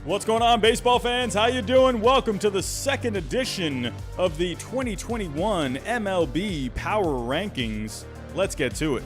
What's going on, baseball fans? How you doing? Welcome to the second edition of the 2021 MLB Power Rankings. Let's get to it.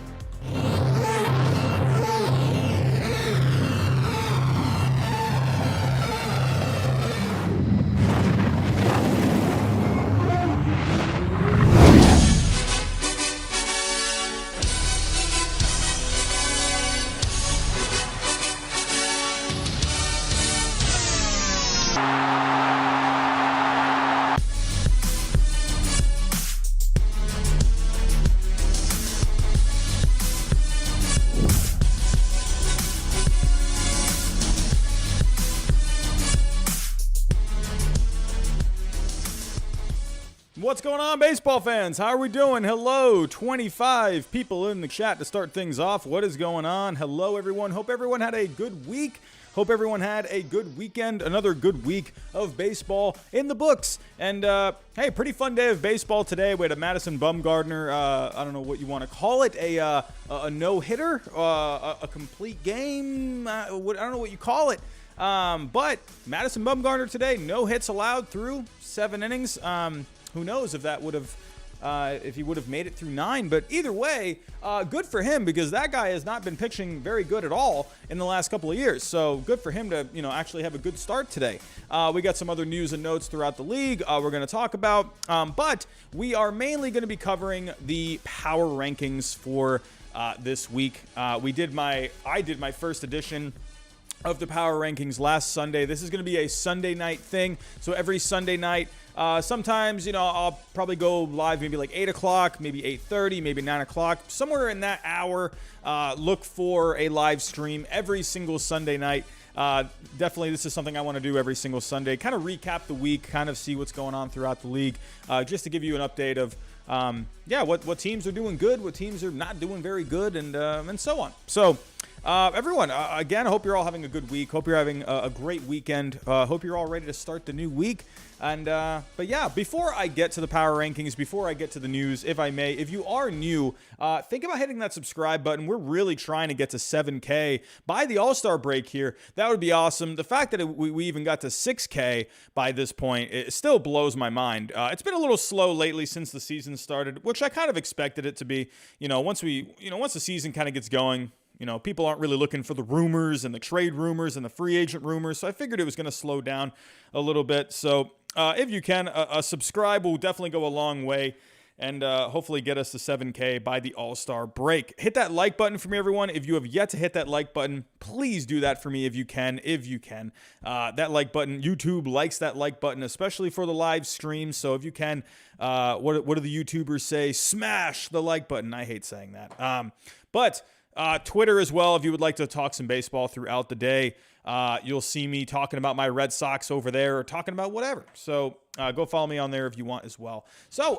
What's going on, baseball fans? How are we doing? Hello, 25 people in the chat to start things off. What is going on? Hello, everyone. Hope everyone had a good week. Hope everyone had a good weekend. Another good week of baseball in the books. And, hey, pretty fun day of baseball today. We had a Madison Bumgarner, I don't know what you want to call it, a no-hitter, a complete game. I don't know what you call it. But Madison Bumgarner today, no hits allowed through 7 innings. Who knows if that would have, if he would have made it through 9. But either way, good for him, because that guy has not been pitching very good at all in the last couple of years. So good for him to, actually have a good start today. We got some other news and notes throughout the league we're going to talk about. But we are mainly going to be covering the power rankings for this week. I did my first edition of the power rankings last Sunday. This is going to be a Sunday night thing. So every Sunday night, sometimes, I'll probably go live maybe like 8 o'clock, maybe 8:30, maybe 9 o'clock, somewhere in that hour. Look for a live stream every single Sunday night. Definitely, this is something I want to do every single Sunday. Kind of recap the week, kind of see what's going on throughout the league, just to give you an update of, what teams are doing good, what teams are not doing very good, and so on. So, everyone, again, I hope you're all having a good week. Hope you're having a great weekend. Hope you're all ready to start the new week. And, but yeah, before I get to the power rankings, before I get to the news, if I may, if you are new, think about hitting that subscribe button. We're really trying to get to 7K by the All-Star break here. That would be awesome. The fact that we even got to 6K by this point, it still blows my mind. It's been a little slow lately since the season started, which I kind of expected it to be. Once the season kind of gets going, people aren't really looking for the rumors and the trade rumors and the free agent rumors. So I figured it was going to slow down a little bit. So if you can, a subscribe will definitely go a long way and hopefully get us to 7K by the All-Star break. Hit that like button for me, everyone. If you have yet to hit that like button, please do that for me if you can. That like button, YouTube likes that like button, especially for the live stream. So if you can, what do the YouTubers say? Smash the like button. I hate saying that. But Twitter as well, if you would like to talk some baseball throughout the day. You'll see me talking about my Red Sox over there or talking about whatever. So go follow me on there if you want as well. So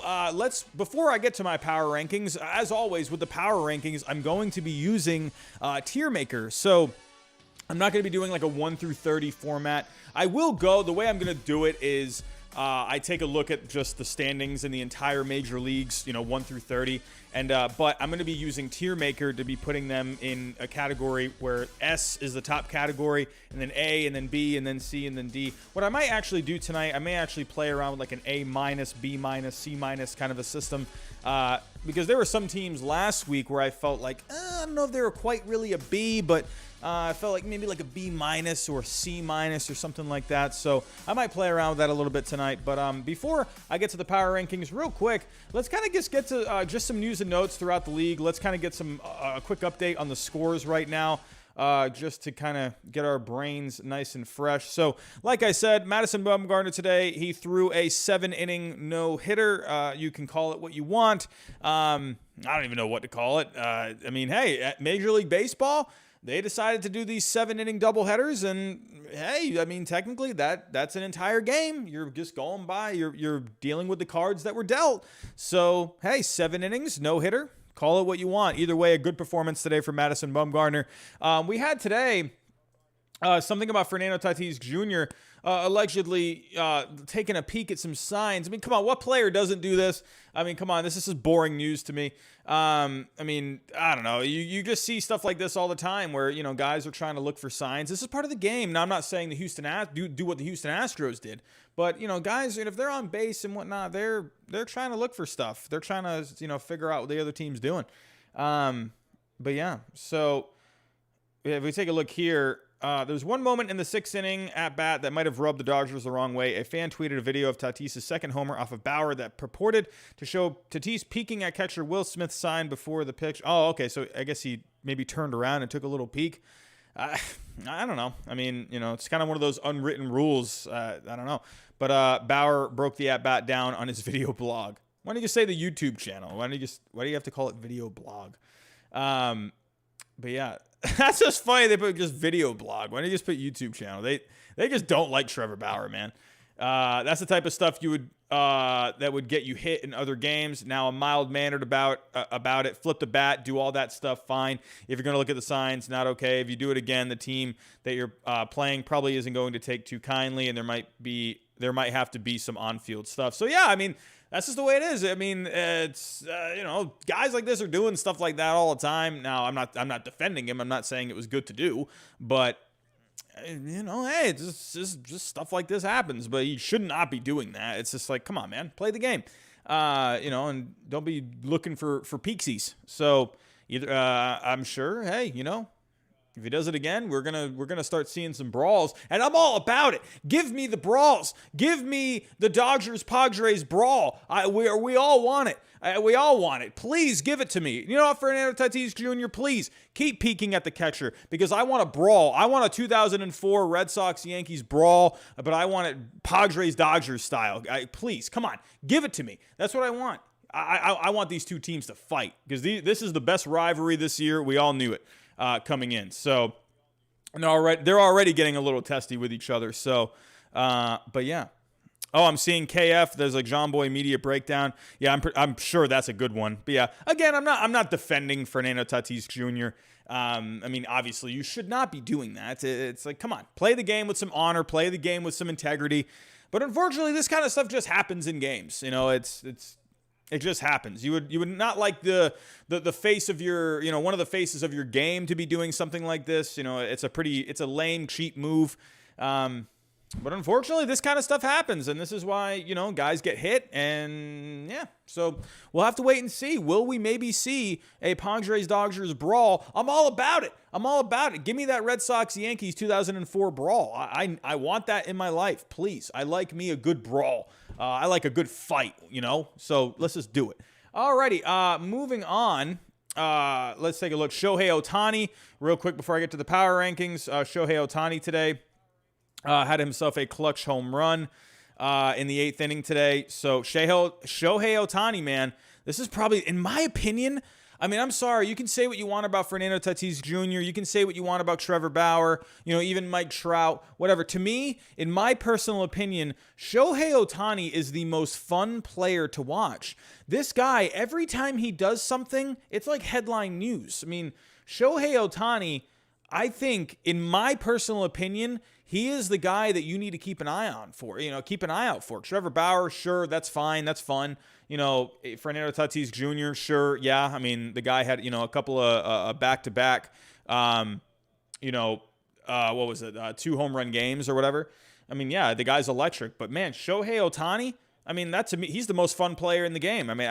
before I get to my power rankings, as always with the power rankings, I'm going to be using Tier Maker. So I'm not going to be doing like a 1 through 30 format. The way I'm going to do it is I take a look at just the standings in the entire major leagues, 1 through 30. But I'm going to be using Tier Maker to be putting them in a category where S is the top category, and then A, and then B, and then C, and then D. What I might actually do tonight, I may actually play around with like an A-, B-, C- kind of a system. Because there were some teams last week where I felt like, I don't know if they were quite really a B, but I felt like maybe like a B- or C- or something like that. So I might play around with that a little bit tonight. But before I get to the power rankings real quick, let's kind of just get to just some news and notes throughout the league. Let's kind of get some a quick update on the scores right now. Just to kind of get our brains nice and fresh. So, like I said, Madison Bumgarner today, he threw a 7-inning no-hitter. You can call it what you want. I don't even know what to call it. Hey, at Major League Baseball, they decided to do these 7-inning doubleheaders, and hey, technically that's an entire game. You're just going by. You're dealing with the cards that were dealt. So, hey, 7 innings, no-hitter. Call it what you want. Either way, a good performance today for Madison Bumgarner. We had today Something about Fernando Tatis Jr. Allegedly taking a peek at some signs. I mean, come on, what player doesn't do this? I mean, come on, this is just boring news to me. I mean, I don't know. You just see stuff like this all the time where, guys are trying to look for signs. This is part of the game. Now, I'm not saying the Houston do what the Houston Astros did, but, guys, if they're on base and whatnot, they're trying to look for stuff. They're trying to, figure out what the other team's doing. But yeah, so if we take a look here, there's one moment in the 6th inning at bat that might have rubbed the Dodgers the wrong way. A fan tweeted a video of Tatis' second homer off of Bauer that purported to show Tatis peeking at catcher Will Smith's sign before the pitch. Oh, okay, so I guess he maybe turned around and took a little peek. I don't know. I mean, it's kind of one of those unwritten rules. I don't know. But Bauer broke the at-bat down on his video blog. Why don't you say the YouTube channel? Why do you have to call it video blog? But yeah. That's just funny. They put just video blog. Why don't you just put YouTube channel? They just don't like Trevor Bauer, man. That's the type of stuff you would that would get you hit in other games. Now, a mild-mannered about it, flip the bat, do all that stuff, fine. If you're going to look at the signs, not okay. If you do it again, the team that you're playing probably isn't going to take too kindly, and there might have to be some on-field stuff. So yeah, I mean, that's just the way it is. I mean, it's guys like this are doing stuff like that all the time. Now, I'm not defending him. I'm not saying it was good to do, but hey, it's just stuff like this happens. But you should not be doing that. It's just like, come on, man, play the game, and don't be looking for peeksies. So either I'm sure, hey, if he does it again, we're gonna start seeing some brawls, and I'm all about it. Give me the brawls. Give me the Dodgers Padres brawl. We all want it. We all want it. Please give it to me. You know what, Fernando Tatis Jr., please keep peeking at the catcher because I want a brawl. I want a 2004 Red Sox Yankees brawl, but I want it Padres Dodgers style. Please, come on, give it to me. That's what I want. I want these two teams to fight because this is the best rivalry this year. We all knew it. Coming in. So they're already getting a little testy with each other. So, but yeah. Oh, I'm seeing KF. There's like John Boy Media Breakdown. Yeah, I'm sure that's a good one. But yeah, again, I'm not defending Fernando Tatis Jr. I mean, obviously, you should not be doing that. It's like, come on, play the game with some honor, play the game with some integrity. But unfortunately, this kind of stuff just happens in games. It just happens. You would not like the face of your, one of the faces of your game to be doing something like this. It's a lame, cheap move. But unfortunately, this kind of stuff happens, and this is why, guys get hit, and yeah. So we'll have to wait and see. Will we maybe see a Padres-Dodgers brawl? I'm all about it. Give me that Red Sox-Yankees 2004 brawl. I want that in my life, please. I like me a good brawl. I like a good fight, So let's just do it. Alrighty, moving on. Let's take a look. Shohei Ohtani, real quick before I get to the power rankings. Shohei Ohtani today had himself a clutch home run in the 8th inning today. So Shohei Ohtani, man, this is probably, in my opinion, I mean, I'm sorry. You can say what you want about Fernando Tatis Jr. You can say what you want about Trevor Bauer, even Mike Trout, whatever. To me, in my personal opinion, Shohei Ohtani is the most fun player to watch. This guy, every time he does something, it's like headline news. I mean, Shohei Ohtani, I think, in my personal opinion, he is the guy that you need to keep an eye on for. Keep an eye out for. Trevor Bauer, sure, that's fine, that's fun. Fernando Tatis Jr., sure, yeah. I mean, the guy had, a couple of back-to-back, what was it, 2 home run games or whatever. I mean, yeah, the guy's electric. But, man, Shohei Ohtani, I mean, that to me, he's the most fun player in the game. I mean,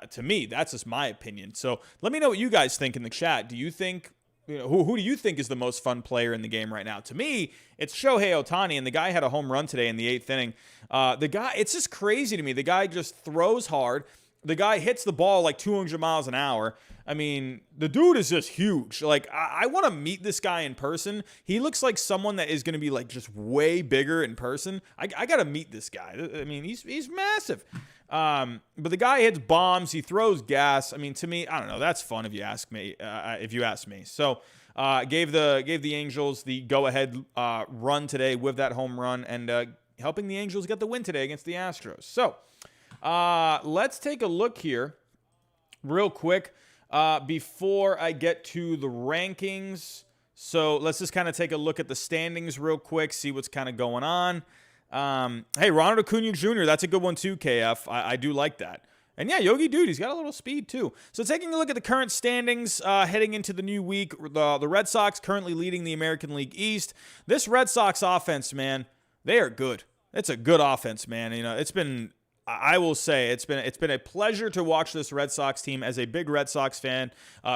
to me, that's just my opinion. So let me know what you guys think in the chat. Do you think... who do you think is the most fun player in the game right now? To me, it's Shohei Ohtani, and the guy had a home run today in the 8th inning. It's just crazy to me. The guy just throws hard. The guy hits the ball like 200 miles an hour. I mean, the dude is just huge. Like, I want to meet this guy in person. He looks like someone that is going to be like just way bigger in person. I got to meet this guy. I mean, he's massive. But the guy hits bombs. He throws gas. I mean, to me, I don't know. That's fun if you ask me. So, gave the Angels the go-ahead run today with that home run and helping the Angels get the win today against the Astros. So, let's take a look here real quick before I get to the rankings. So let's just kind of take a look at the standings real quick, see what's kind of going on. Hey, Ronald Acuna Jr., that's a good one too, KF. I do like that. And yeah, Yogi Dude, he's got a little speed too. So taking a look at the current standings heading into the new week, the Red Sox currently leading the American League East. This Red Sox offense, man, they are good. It's a good offense, man. You know, I will say it's been a pleasure to watch this Red Sox team as a big Red Sox fan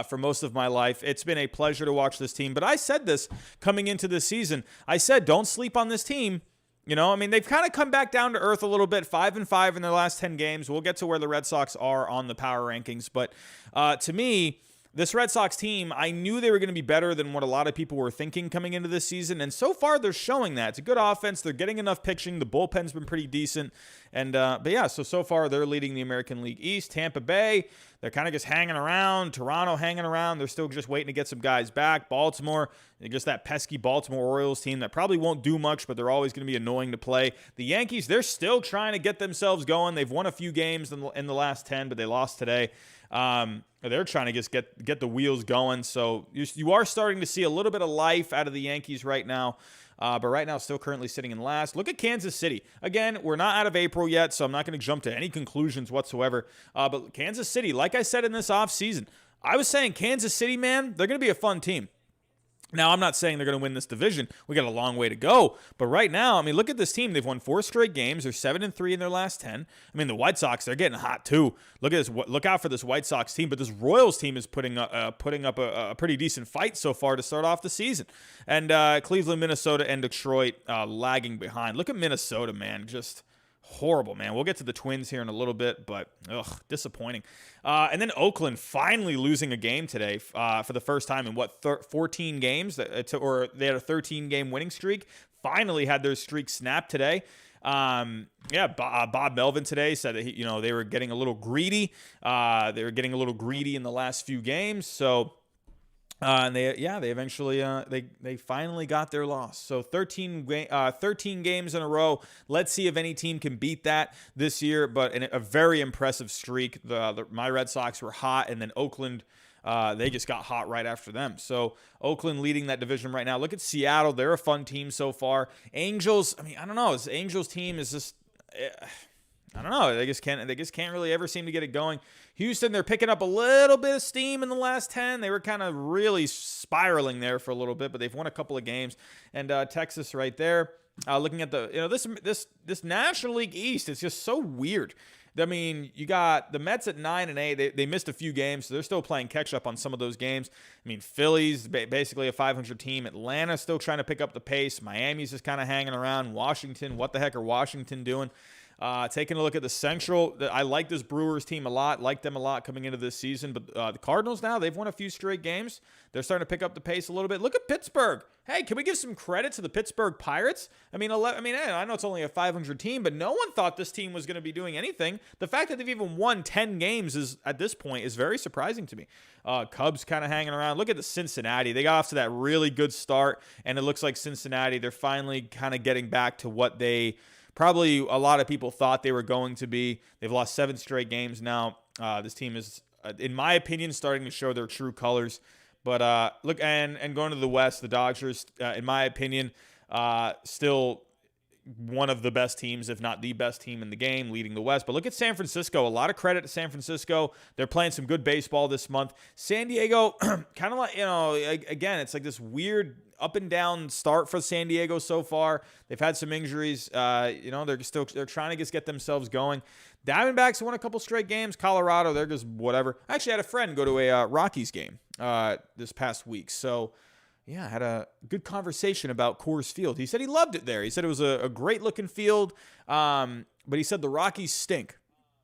for most of my life. It's been a pleasure to watch this team. But I said this coming into this season. I said, don't sleep on this team. You know, I mean, they've kind of come back down to earth a little bit, 5-5 in their last 10 games. We'll get to where the Red Sox are on the power rankings. But to me, this Red Sox team, I knew they were going to be better than what a lot of people were thinking coming into this season. And so far, they're showing that. It's a good offense. They're getting enough pitching. The bullpen's been pretty decent. And but yeah, so far, they're leading the American League East. Tampa Bay, they're kind of just hanging around. Toronto hanging around. They're still just waiting to get some guys back. Baltimore, just that pesky Baltimore Orioles team that probably won't do much, but they're always going to be annoying to play. The Yankees, they're still trying to get themselves going. They've won a few games in the last 10, but they lost today. They're trying to just get the wheels going. So you are starting to see a little bit of life out of the Yankees right now. But right now, still currently sitting in last. Look at Kansas City. Again, we're not out of April yet, so I'm not going to jump to any conclusions whatsoever. But Kansas City, like I said in this offseason, I was saying Kansas City, man, they're going to be a fun team. Now, I'm not saying they're going to win this division. We got a long way to go. But right now, I mean, look at this team. They've won 4 straight games. They're 7-3 in their last 10. I mean, the White Sox, they're getting hot too. Look at this. Look out for this White Sox team. But this Royals team is putting up a pretty decent fight so far to start off the season. And Cleveland, Minnesota, and Detroit lagging behind. Look at Minnesota, man. Just horrible, man. We'll get to the Twins here in a little bit, but disappointing. And then Oakland finally losing a game today for the first time in 14 games, or they had a 13-game winning streak. Finally had their streak snapped today. Bob Melvin today said that they were getting a little greedy. They were getting a little greedy in the last few games, so. And they eventually they finally got their loss. So 13 games in a row. Let's see if any team can beat that this year. But a very impressive streak. My Red Sox were hot, and then Oakland, they just got hot right after them. So Oakland leading that division right now. Look at Seattle. They're a fun team so far. Angels, I mean, I don't know. This Angels team is just I don't know. They just can't really ever seem to get it going. Houston, they're picking up a little bit of steam in the last 10. They were kind of really spiraling there for a little bit, but they've won a couple of games. And Texas right there. Looking at this National League East, it's just so weird. I mean, you got the Mets at 9-8. They missed a few games, so they're still playing catch up on some of those games. I mean, Philly's basically a 500 team. Atlanta's still trying to pick up the pace. Miami's just kind of hanging around. Washington, what the heck are Washington doing? Taking a look at the Central, I like this Brewers team a lot. Like them a lot coming into this season. But the Cardinals now, they've won a few straight games. They're starting to pick up the pace a little bit. Look at Pittsburgh. Hey, can we give some credit to the Pittsburgh Pirates? I mean, I know it's only a 500 team, but no one thought this team was going to be doing anything. The fact that they've even won 10 games at this point is very surprising to me. Cubs kind of hanging around. Look at the Cincinnati. They got off to that really good start, and it looks like Cincinnati, they're finally kind of getting back to what they probably a lot of people thought they were going to be. They've lost 7 straight games now. This team is, in my opinion, starting to show their true colors. But look, and going to the West, the Dodgers, in my opinion, still one of the best teams, if not the best team in the game, leading the West. But look at San Francisco. A lot of credit to San Francisco. They're playing some good baseball this month. San Diego, kind of like, again, it's like this weird up and down start for San Diego so far. They've had some injuries. They're trying to just get themselves going. Diamondbacks won a couple straight games. Colorado, they're just whatever. I actually had a friend go to a Rockies game this past week. So, yeah, I had a good conversation about Coors Field. He said he loved it there. He said it was a great-looking field, but he said the Rockies stink.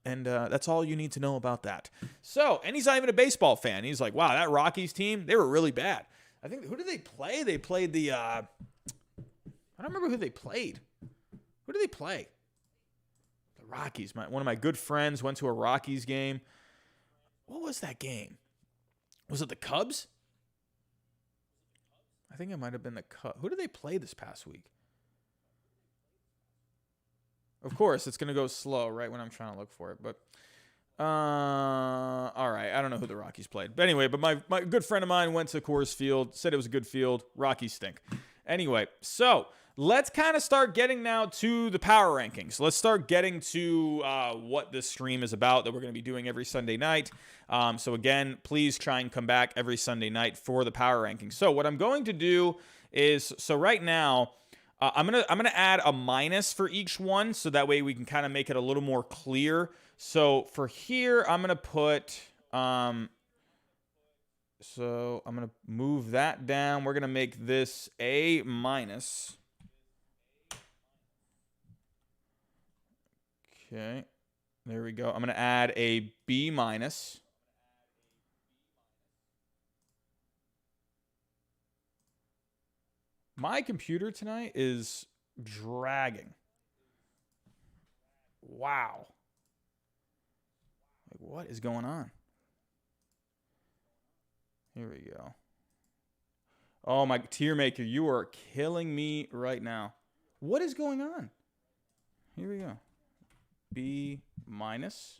And that's all you need to know about that. So, and he's not even a baseball fan. He's like, wow, that Rockies team, they were really bad. I think, who did they play? They played the, I don't remember who they played. Who did they play? The Rockies. One of my good friends went to a Rockies game. What was that game? Was it the Cubs? I think it might have been the Cubs. Who did they play this past week? Of course, it's going to go slow right when I'm trying to look for it. But All right. I don't know who the Rockies played. But anyway, but my good friend of mine went to Coors Field, said it was a good field. Rockies stink. Anyway, so let's kind of start getting now to the power rankings. Let's start getting to what this stream is about that we're going to be doing every Sunday night. So again, please try and come back every Sunday night for the power rankings. So what I'm going to do is, so right now, I'm gonna add a minus for each one, so that way we can kind of make it a little more clear. So for here, I'm gonna put so I'm gonna move that down. We're gonna make this a minus. Okay, there we go. I'm gonna add a B minus. My computer tonight is dragging. Wow. Like, what is going on? Here we go. Oh, my tier maker, you are killing me right now. What is going on? Here we go. B minus.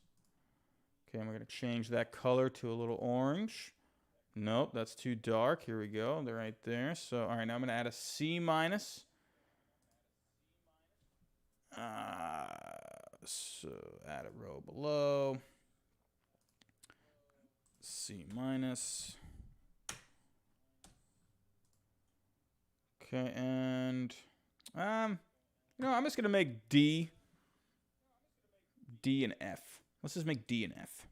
Okay, and we're going to change that color to a little orange. Nope, that's too dark. Here we go. They're right there. So, all right, now I'm going to add a C minus. So, add a row below. C minus. Okay, and, I'm just going to make D and F. Let's just make D and F.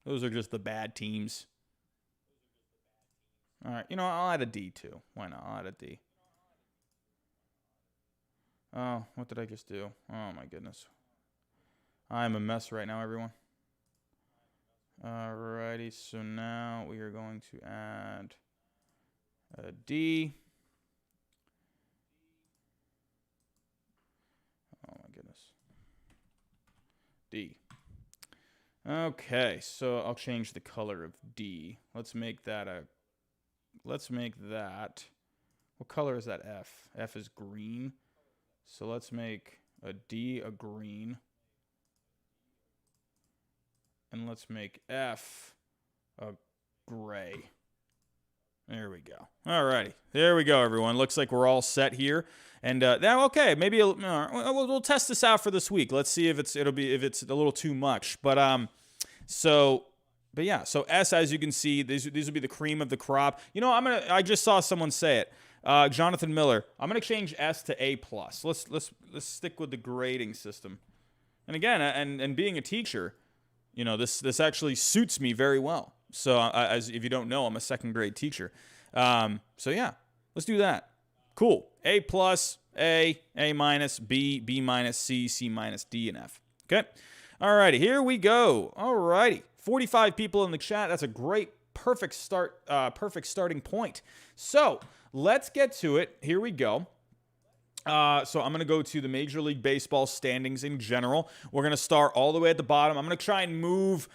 Those are just the bad teams. All right, I'll add a D too. Why not? I'll add a D. Oh, what did I just do? Oh, my goodness. I'm a mess right now, everyone. Alrighty, so now we are going to add a D. Oh, my goodness. D. Okay, so I'll change the color of D. Let's make that. What color is that F? F is green. So let's make a D a green. And let's make F a gray. There we go. All righty. There we go, everyone. Looks like we're all set here. And now, okay, maybe we'll test this out for this week. Let's see if it's a little too much. But so S, as you can see, these will be the cream of the crop. I just saw someone say it. Jonathan Miller. I'm gonna change S to A+. Let's stick with the grading system. And again, and being a teacher, this actually suits me very well. So as if you don't know, I'm a second grade teacher. So yeah, let's do that. Cool. A+, A minus, B minus, C minus, D, and F. Okay. Alrighty, here we go. Alrighty, 45 people in the chat. That's a great, perfect starting point. So let's get to it. Here we go. So I'm going to go to the Major League Baseball standings in general. We're going to start all the way at the bottom. I'm going to try and move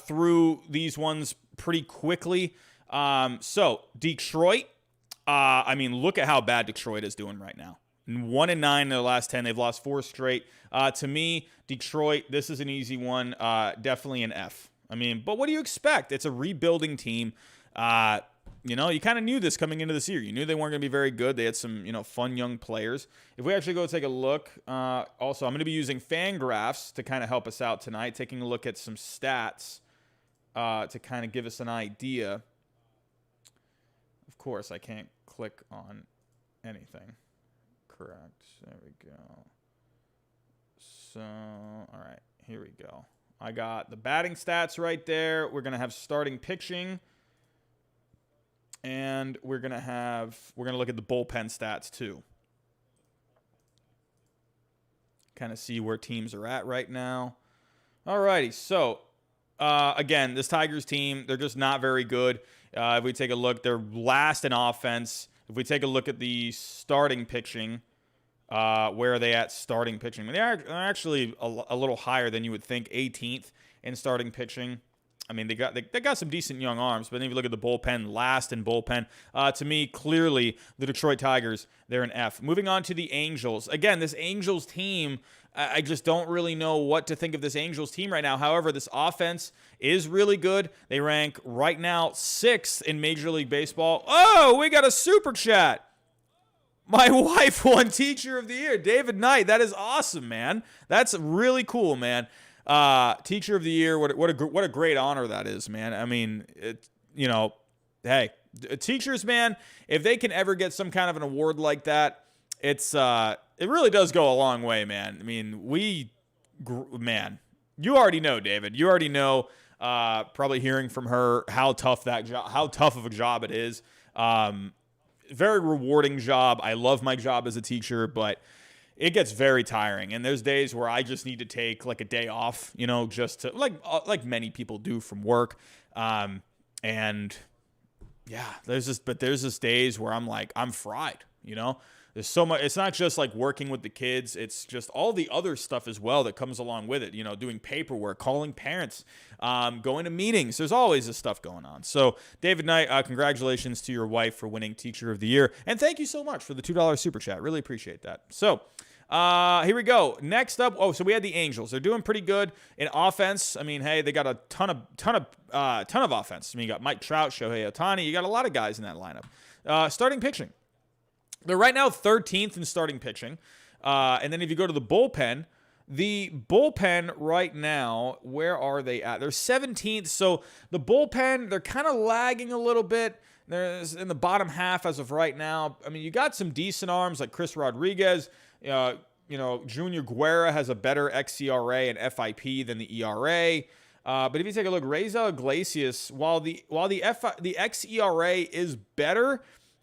through these ones pretty quickly. So Detroit, look at how bad Detroit is doing right now. 1-9 in the last 10. They've lost 4 straight. To me, Detroit, this is an easy one. Definitely an F. But what do you expect? It's a rebuilding team. You kind of knew this coming into this year. You knew they weren't going to be very good. They had some, fun young players. If we actually go take a look, also, I'm going to be using Fangraphs to kind of help us out tonight, taking a look at some stats to kind of give us an idea. Of course, I can't click on anything. Correct. There we go. So, all right, here we go. I got the batting stats right there. We're going to have starting pitching. And we're going to look at the bullpen stats too. Kind of see where teams are at right now. Alrighty, so again, this Tigers team, they're just not very good. If we take a look, they're last in offense. If we take a look at the starting pitching, where are they at starting pitching? They're actually a little higher than you would think, 18th in starting pitching. I mean, they got some decent young arms, but then if you look at the bullpen, last in bullpen, to me, clearly the Detroit Tigers, they're an F. Moving on to the Angels. Again, this Angels team, I just don't really know what to think of this Angels team right now. However, this offense is really good. They rank right now 6th in Major League Baseball. Oh, we got a super chat. My wife won Teacher of the Year. David Knight. That is awesome, man. That's really cool, man. Teacher of the Year. What a great honor that is, man. I mean, hey, teachers, man, if they can ever get some kind of an award like that, it really does go a long way, man. I mean, you already know, David. You already know, probably hearing from her how tough of a job it is. Very rewarding job. I love my job as a teacher, but it gets very tiring. And there's days where I just need to take like a day off, just to like many people do from work. And yeah, there's just days where I'm like, I'm fried, There's so much. It's not just like working with the kids. It's just all the other stuff as well that comes along with it. Doing paperwork, calling parents, going to meetings. There's always this stuff going on. So, David Knight, congratulations to your wife for winning Teacher of the Year. And thank you so much for the $2 super chat. Really appreciate that. So, here we go. Next up. Oh, so we had the Angels. They're doing pretty good in offense. I mean, hey, they got a ton of offense. I mean, you got Mike Trout, Shohei Ohtani. You got a lot of guys in that lineup. Starting pitching. They're right now 13th in starting pitching. And then if you go to the bullpen right now, where are they at? They're 17th. So the bullpen, they're kind of lagging a little bit. They're in the bottom half as of right now. I mean, you got some decent arms like Chris Rodriguez. Junior Guerra has a better xERA and FIP than the ERA. But if you take a look, Raisel Iglesias, while the xERA is better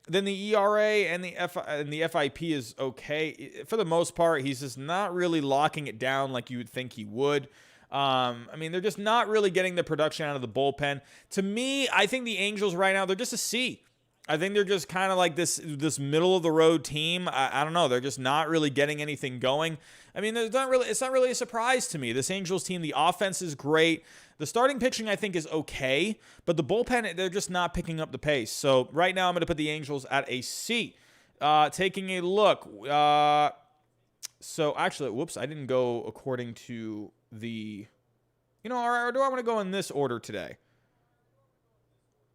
than the ERA and the FIP is okay, for the most part, he's just not really locking it down like you would think he would. I mean, they're just not really getting the production out of the bullpen. To me, I think the Angels right now, they're just a C. I think they're just kind of like this middle of the road team. I don't know. They're just not really getting anything going. I mean, it's not really a surprise to me. This Angels team, the offense is great. The starting pitching, I think, is okay, but the bullpen, they're just not picking up the pace. So right now, I'm going to put the Angels at a C. Taking a look. So actually, whoops, I didn't go according to the, or do I want to go in this order today?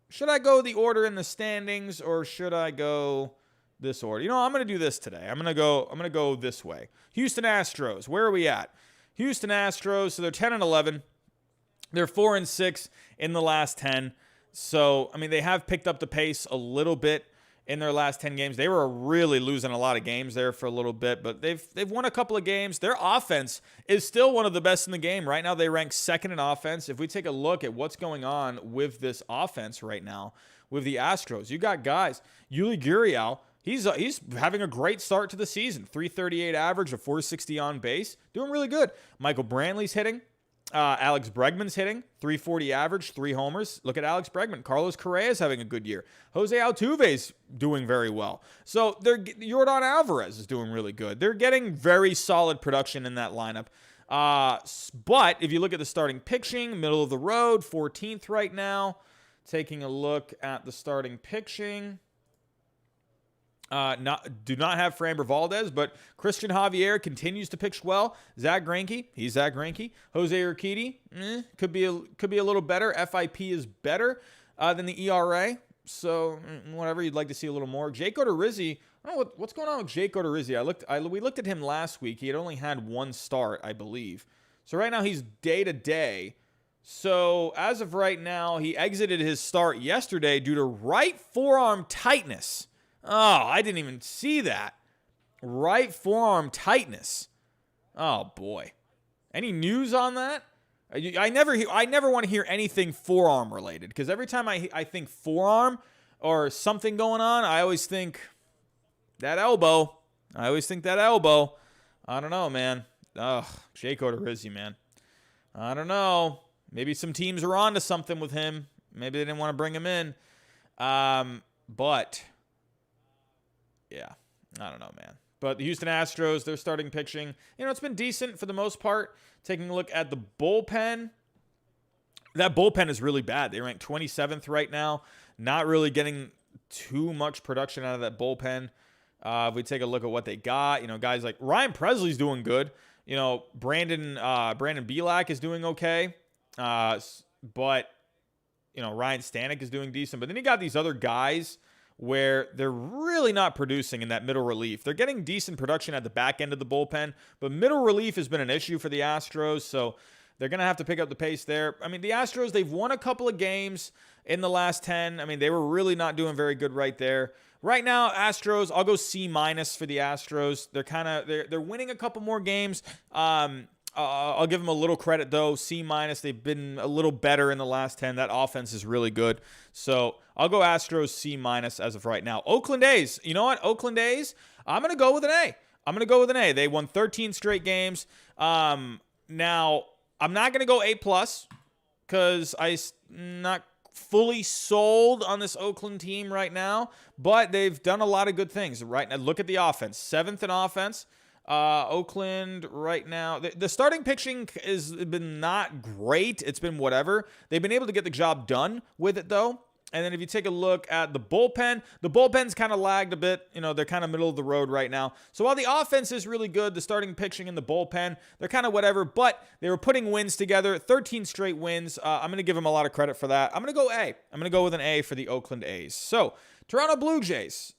Should I go the order in the standings, or should I go this order? I'm going to do this today. I'm going to go this way. Houston Astros, where are we at? Houston Astros, so they're 10-11. They're 4-6 in the last 10. So, I mean, they have picked up the pace a little bit in their last 10 games. They were really losing a lot of games there for a little bit, but they've won a couple of games. Their offense is still one of the best in the game. Right now, they rank 2nd in offense. If we take a look at what's going on with this offense right now with the Astros, you got guys. Yuli Gurriel, he's having a great start to the season. 338 average, a 460 on base. Doing really good. Michael Brantley's hitting. Alex Bregman's hitting, 340 average, 3 homers. Look at Alex Bregman. Carlos Correa's having a good year. Jose Altuve's doing very well. So Yordan Alvarez is doing really good. They're getting very solid production in that lineup. But if you look at the starting pitching, middle of the road, 14th right now. Taking a look at the starting pitching. Do not have Framber Valdez, but Christian Javier continues to pitch well. Zach Greinke, he's Zach Greinke. Jose Urquidy, could be a little better. FIP is better than the ERA, so whatever, you'd like to see a little more. Jake Odorizzi, I don't know what's going on with Jake Odorizzi. We looked at him last week. He had only had 1 start, I believe. So right now he's day to day. So as of right now, he exited his start yesterday due to right forearm tightness. Oh, I didn't even see that. Right forearm tightness. Oh, boy. Any news on that? I never want to hear anything forearm related, because every time I think forearm or something going on, I always think that elbow. I don't know, man. Ugh, Jake Odorizzi, man. I don't know. Maybe some teams are on to something with him. Maybe they didn't want to bring him in. But yeah, I don't know, man. But the Houston Astros, they're starting pitching. It's been decent for the most part. Taking a look at the bullpen, that bullpen is really bad. They rank 27th right now. Not really getting too much production out of that bullpen. If we take a look at what they got, guys like Ryan Presley's doing good. Brandon Bielak is doing okay. But Ryan Stanek is doing decent. But then you got these other guys where they're really not producing in that middle relief. They're getting decent production at the back end of the bullpen, but middle relief has been an issue for the Astros, so they're going to have to pick up the pace there. I mean, the Astros, they've won a couple of games in the last 10. I mean, they were really not doing very good right there. Right now, Astros, I'll go C- for the Astros. They're winning a couple more games. I'll give them a little credit, though. C-. They've been a little better in the last 10. That offense is really good. So I'll go Astros C- as of right now. Oakland A's. You know what? Oakland A's, I'm going to go with an A. They won 13 straight games. Now, I'm not going to go A+, because I'm not fully sold on this Oakland team right now. But they've done a lot of good things. Right now, look at the offense. 7th in offense. Oakland right now, the starting pitching has been not great. It's been whatever. They've been able to get the job done with it, though. And then if you take a look at the bullpen's kind of lagged a bit. They're kind of middle of the road right now. So while the offense is really good, the starting pitching and the bullpen, they're kind of whatever. But they were putting wins together, 13 straight wins. I'm going to give them a lot of credit for that. I'm going to go A. I'm going to go with an A for the Oakland A's. So Toronto Blue Jays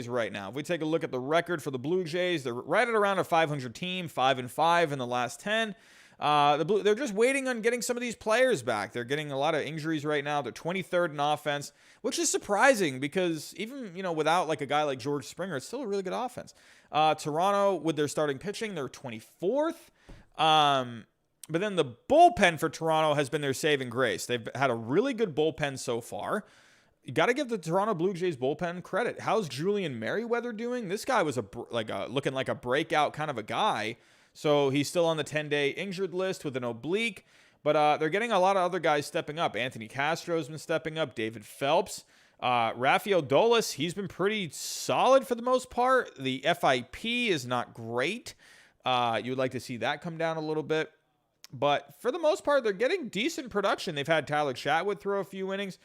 right now. If we take a look at the record for the Blue Jays, they're right at around a 500 team, 5-5 in the last 10. They're just waiting on getting some of these players back. They're getting a lot of injuries right now. They're 23rd in offense, which is surprising because even, without like a guy like George Springer, it's still a really good offense. Toronto, with their starting pitching, they're 24th. But then the bullpen for Toronto has been their saving grace. They've had a really good bullpen so far. You got to give the Toronto Blue Jays bullpen credit. How's Julian Merriweather doing? This guy was looking like a breakout kind of a guy. So he's still on the 10-day injured list with an oblique. But they're getting a lot of other guys stepping up. Anthony Castro's been stepping up. David Phelps. Rafael Dolis, he's been pretty solid for the most part. The FIP is not great. You would like to see that come down a little bit. But for the most part, they're getting decent production. They've had Tyler Chatwood throw a few innings.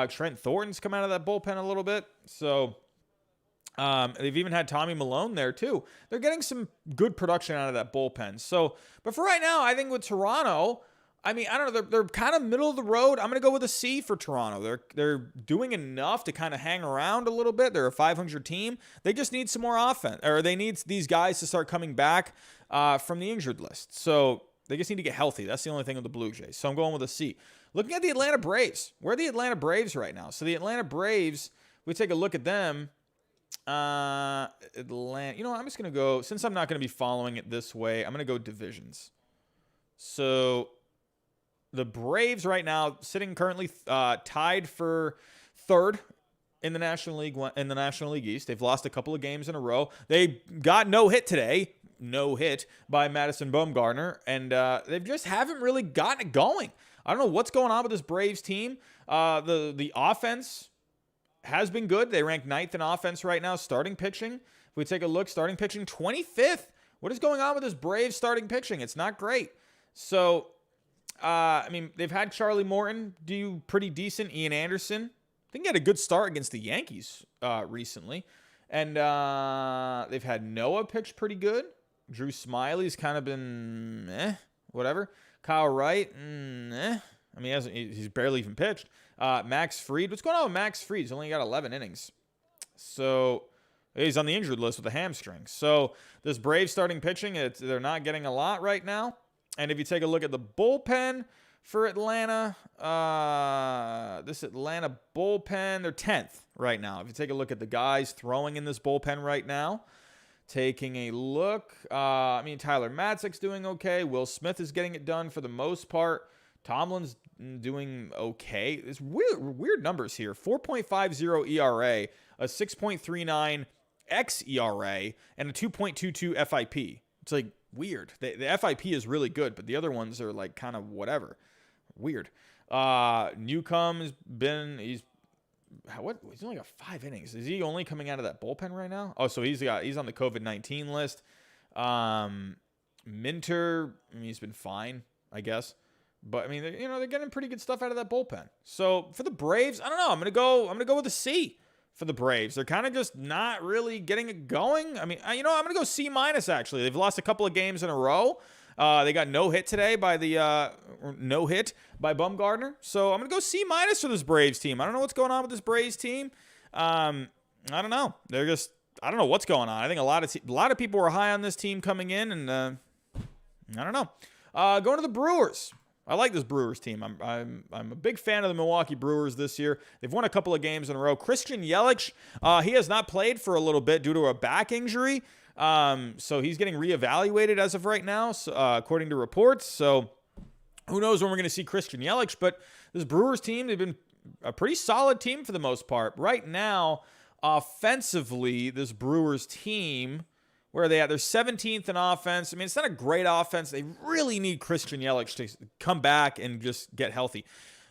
Trent Thornton's come out of that bullpen a little bit. So they've even had Tommy Malone there too. They're getting some good production out of that bullpen. So, but for right now, I think with Toronto, I mean, I don't know, they're kind of middle of the road. I'm going to go with a C for Toronto. They're doing enough to kind of hang around a little bit. They're a 500 team. They just need some more offense, or they need these guys to start coming back from the injured list. So they just need to get healthy. That's the only thing with the Blue Jays. So I'm going with a C. Looking at the Atlanta Braves. Where are the Atlanta Braves right now? So the Atlanta Braves, we take a look at them. Atlanta. I'm just going to go, since I'm not going to be following it this way, I'm going to go divisions. So the Braves right now sitting currently tied for third in the National League East. They've lost a couple of games in a row. They got no hit today. No hit by Madison Bumgarner, and they just haven't really gotten it going. I don't know what's going on with this Braves team. The offense has been good. They rank 9th in offense right now. Starting pitching, if we take a look, starting pitching 25th. What is going on with this Braves starting pitching? It's not great. So, they've had Charlie Morton do pretty decent. Ian Anderson, I think he had a good start against the Yankees recently. And they've had Noah pitch pretty good. Drew Smiley's kind of been whatever. Kyle Wright, he's barely even pitched. Max Fried, what's going on with Max Fried? He's only got 11 innings. So he's on the injured list with a hamstring. So this Braves starting pitching, they're not getting a lot right now. And if you take a look at the bullpen for Atlanta, this Atlanta bullpen, they're 10th right now. If you take a look at the guys throwing in this bullpen right now, taking a look, Tyler Matzek's doing okay. Will Smith is getting it done for the most part. Tomlin's doing okay. It's weird numbers here. 4.50 ERA, a 6.39 xERA, and a 2.22 FIP. It's like weird. The FIP is really good, but the other ones are like kind of whatever. Weird. Newcomb's he's only got 5 innings. Is he only coming out of that bullpen right now? Oh, so he's on the COVID-19 list. Minter, he's been fine, I guess. But I mean, they're getting pretty good stuff out of that bullpen. So for the Braves, I don't know. I'm gonna go with a C for the Braves. They're kind of just not really getting it going. I mean, I'm gonna go C minus. Actually, they've lost a couple of games in a row. They got no hit today by Bumgarner. So I'm gonna go C minus for this Braves team. I don't know what's going on with this Braves team. I don't know. I don't know what's going on. I think a lot of people were high on this team coming in, and I don't know. Going to the Brewers. I like this Brewers team. I'm a big fan of the Milwaukee Brewers this year. They've won a couple of games in a row. Christian Yelich, he has not played for a little bit due to a back injury. So he's getting reevaluated as of right now, according to reports. So who knows when we're going to see Christian Yelich. But this Brewers team, they've been a pretty solid team for the most part. Right now, offensively, this Brewers team, where are they at? They're 17th in offense. I mean, it's not a great offense. They really need Christian Yelich to come back and just get healthy.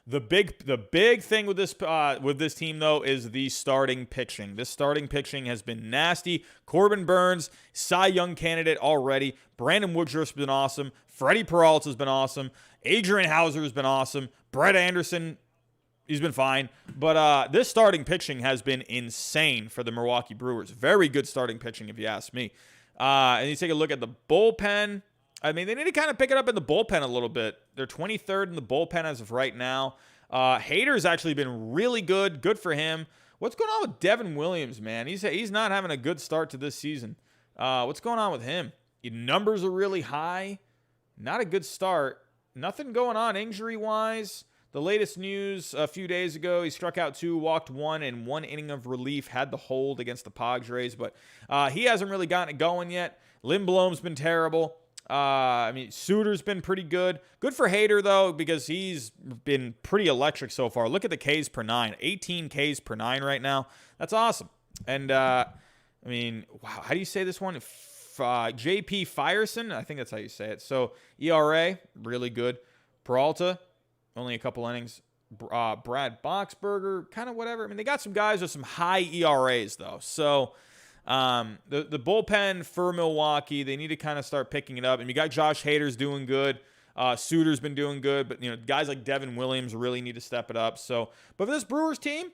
The big thing with this team, though, is the starting pitching. This starting pitching has been nasty. Corbin Burns, Cy Young candidate already. Brandon Woodruff's been awesome. Freddie Peralta's been awesome. Adrian Hauser's been awesome. Brett Anderson, he's been fine. But this starting pitching has been insane for the Milwaukee Brewers. Very good starting pitching, if you ask me. And you take a look at the bullpen. I mean, they need to kind of pick it up in the bullpen a little bit. They're 23rd in the bullpen as of right now. Hader's actually been really good. Good for him. What's going on with Devin Williams, man? He's not having a good start to this season. What's going on with him? Numbers are really high. Not a good start. Nothing going on injury-wise. The latest news a few days ago, he struck out 2, walked 1, and 1 inning of relief, had the hold against the Padres, but he hasn't really gotten it going yet. Lindblom's been terrible. I mean, Suter's been pretty good. Good for Hader, though, because he's been pretty electric so far. Look at the Ks per 9. 18 Ks per 9 right now. That's awesome. And, I mean, wow, how do you say this one? J.P. Firesen? I think that's how you say it. So, ERA, really good. Peralta, only a couple innings. Brad Boxberger, kind of whatever. I mean, they got some guys with some high ERAs, though. So, the bullpen for Milwaukee, they need to kind of start picking it up. And you got Josh Hader's doing good. Suter's been doing good, but guys like Devin Williams really need to step it up. So, but for this Brewers team,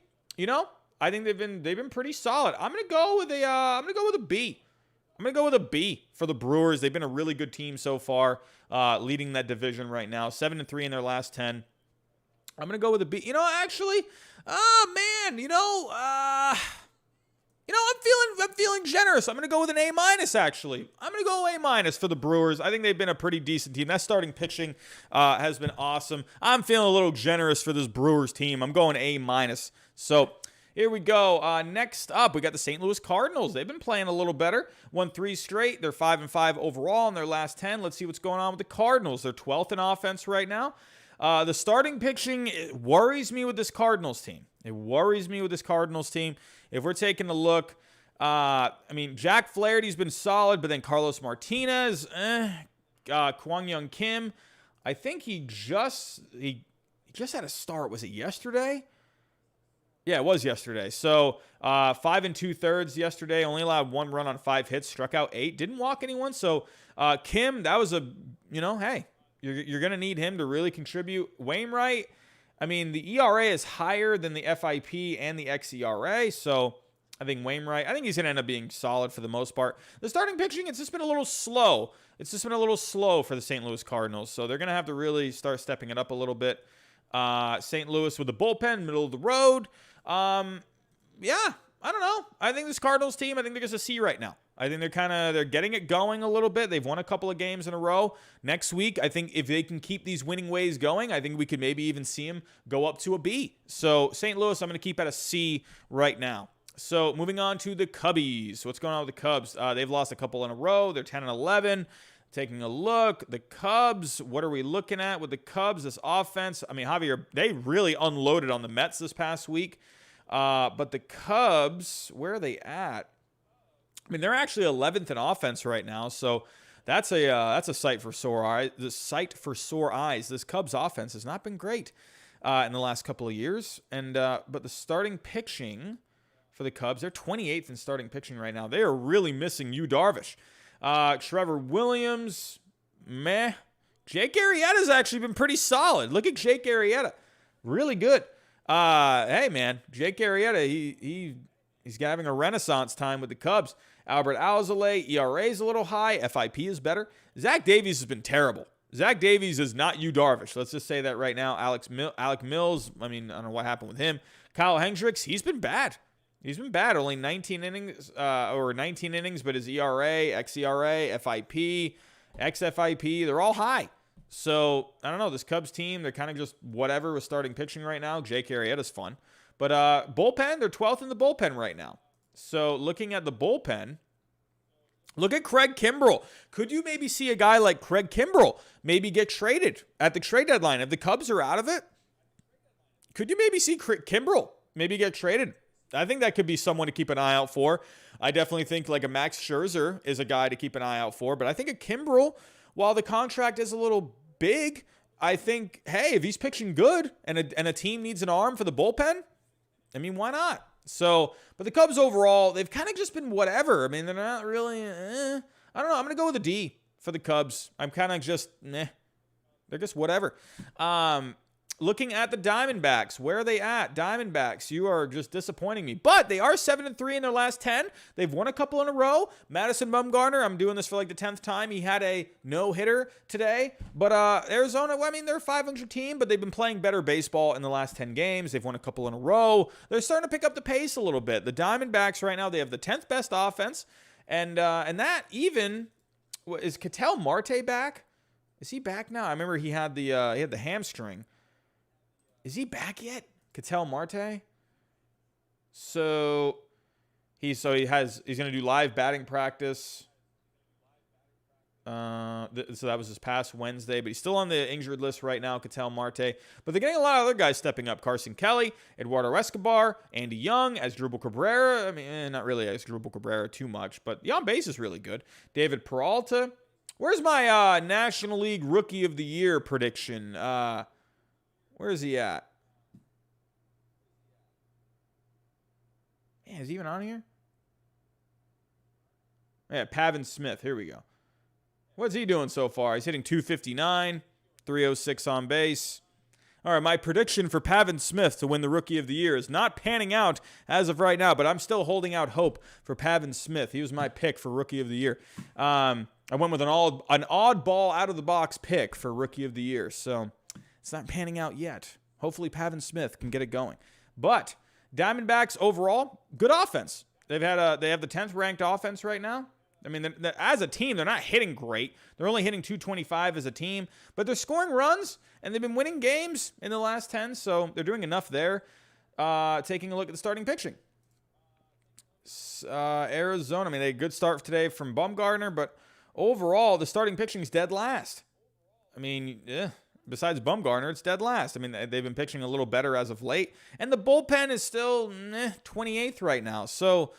I think they've been pretty solid. I'm gonna go with a B. I'm gonna go with a B for the Brewers. They've been a really good team so far, leading that division right now. 7-3 in their last 10. I'm gonna go with a B. Actually, I'm feeling generous. I'm going to go with an A-, actually. I'm going to go A- for the Brewers. I think they've been a pretty decent team. That starting pitching has been awesome. I'm feeling a little generous for this Brewers team. I'm going A-. So here we go. Next up, we got the St. Louis Cardinals. They've been playing a little better. Won 3 straight. They're 5-5 overall in their last 10. Let's see what's going on with the Cardinals. They're 12th in offense right now. The starting pitching worries me with this Cardinals team. If we're taking a look, Jack Flaherty's been solid, but then Carlos Martinez, Kwang Young Kim, I think he just had a start. Was it yesterday? Yeah, it was yesterday. So 5 2/3 yesterday. Only allowed 1 run on 5 hits. Struck out 8. Didn't walk anyone. So Kim, that was hey, you're going to need him to really contribute. Wainwright, the ERA is higher than the FIP and the xERA, so I think Wainwright, I think he's going to end up being solid for the most part. The starting pitching, it's just been a little slow. For the St. Louis Cardinals, so they're going to have to really start stepping it up a little bit. St. Louis with the bullpen, middle of the road. I don't know. I think this Cardinals team, I think they're just a C right now. I think they're getting it going a little bit. They've won a couple of games in a row. Next week, I think if they can keep these winning ways going, I think we could maybe even see them go up to a B. So St. Louis, I'm going to keep at a C right now. So moving on to the Cubbies. What's going on with the Cubs? They've lost a couple in a row. They're 10-11. Taking a look, the Cubs, what are we looking at with the Cubs? This offense, Javier, they really unloaded on the Mets this past week. But the Cubs, where are they at? They're actually 11th in offense right now, so that's a sight for sore eyes. The sight for sore eyes. This Cubs offense has not been great in the last couple of years, and but the starting pitching for the Cubs, they're 28th in starting pitching right now. They are really missing Yu Darvish. Trevor Williams, meh. Jake Arrieta's actually been pretty solid. Look at Jake Arrieta. Really good. Hey, man, Jake Arrieta, he's having a renaissance time with the Cubs. Albert Alzolay, ERA is a little high. FIP is better. Zach Davies has been terrible. Zach Davies is not Yu Darvish. Let's just say that right now. Alec Mills, I don't know what happened with him. Kyle Hendricks, he's been bad. He's been bad. Only 19 innings, but his ERA, xERA, FIP, xFIP, they're all high. So, I don't know. This Cubs team, they're kind of just whatever with starting pitching right now. Jake Arrieta's fun. But bullpen, they're 12th in the bullpen right now. So, looking at the bullpen, look at Craig Kimbrell. Could you maybe see a guy like Craig Kimbrell maybe get traded at the trade deadline? If the Cubs are out of it, could you maybe see Kimbrell maybe get traded? I think that could be someone to keep an eye out for. I definitely think like a Max Scherzer is a guy to keep an eye out for. But I think a Kimbrell, while the contract is a little big, I think, hey, if he's pitching good and a team needs an arm for the bullpen, why not? So, but the Cubs overall, they've kind of just been whatever. They're not really, I don't know. I'm going to go with a D for the Cubs. I'm kind of just, they're just whatever. Looking at the Diamondbacks, where are they at? Diamondbacks, you are just disappointing me. But they are 7-3 in their last 10. They've won a couple in a row. Madison Bumgarner, I'm doing this for like the 10th time. He had a no-hitter today. But Arizona, they're a 500 team, but they've been playing better baseball in the last 10 games. They've won a couple in a row. They're starting to pick up the pace a little bit. The Diamondbacks right now, they have the 10th best offense. And that even, is Ketel Marte back? Is he back now? I remember he had the hamstring. Is he back yet? Ketel Marte? So he's going to do live batting practice. So that was this past Wednesday, but he's still on the injured list right now, Ketel Marte. But they're getting a lot of other guys stepping up. Carson Kelly, Eduardo Escobar, Andy Young, Asdrubal Cabrera. Not really Asdrubal Cabrera too much, but the on base is really good. David Peralta. Where's my National League Rookie of the Year prediction? Where is he at? Man, is he even on here? Yeah, Pavin Smith. Here we go. What's he doing so far? He's hitting 259, 306 on base. All right, my prediction for Pavin Smith to win the Rookie of the Year is not panning out as of right now, but I'm still holding out hope for Pavin Smith. He was my pick for Rookie of the Year. I went with an oddball out-of-the-box pick for Rookie of the Year, so it's not panning out yet. Hopefully Pavin Smith can get it going. But Diamondbacks overall, good offense. They have the 10th ranked offense right now. As a team, they're not hitting great. They're only hitting 225 as a team, but they're scoring runs, and they've been winning games in the last 10, so they're doing enough there. Taking a look at the starting pitching. Arizona, they had a good start today from Bumgarner, but overall, the starting pitching is dead last. Besides Bumgarner, it's dead last. They've been pitching a little better as of late. And the bullpen is still 28th right now. So,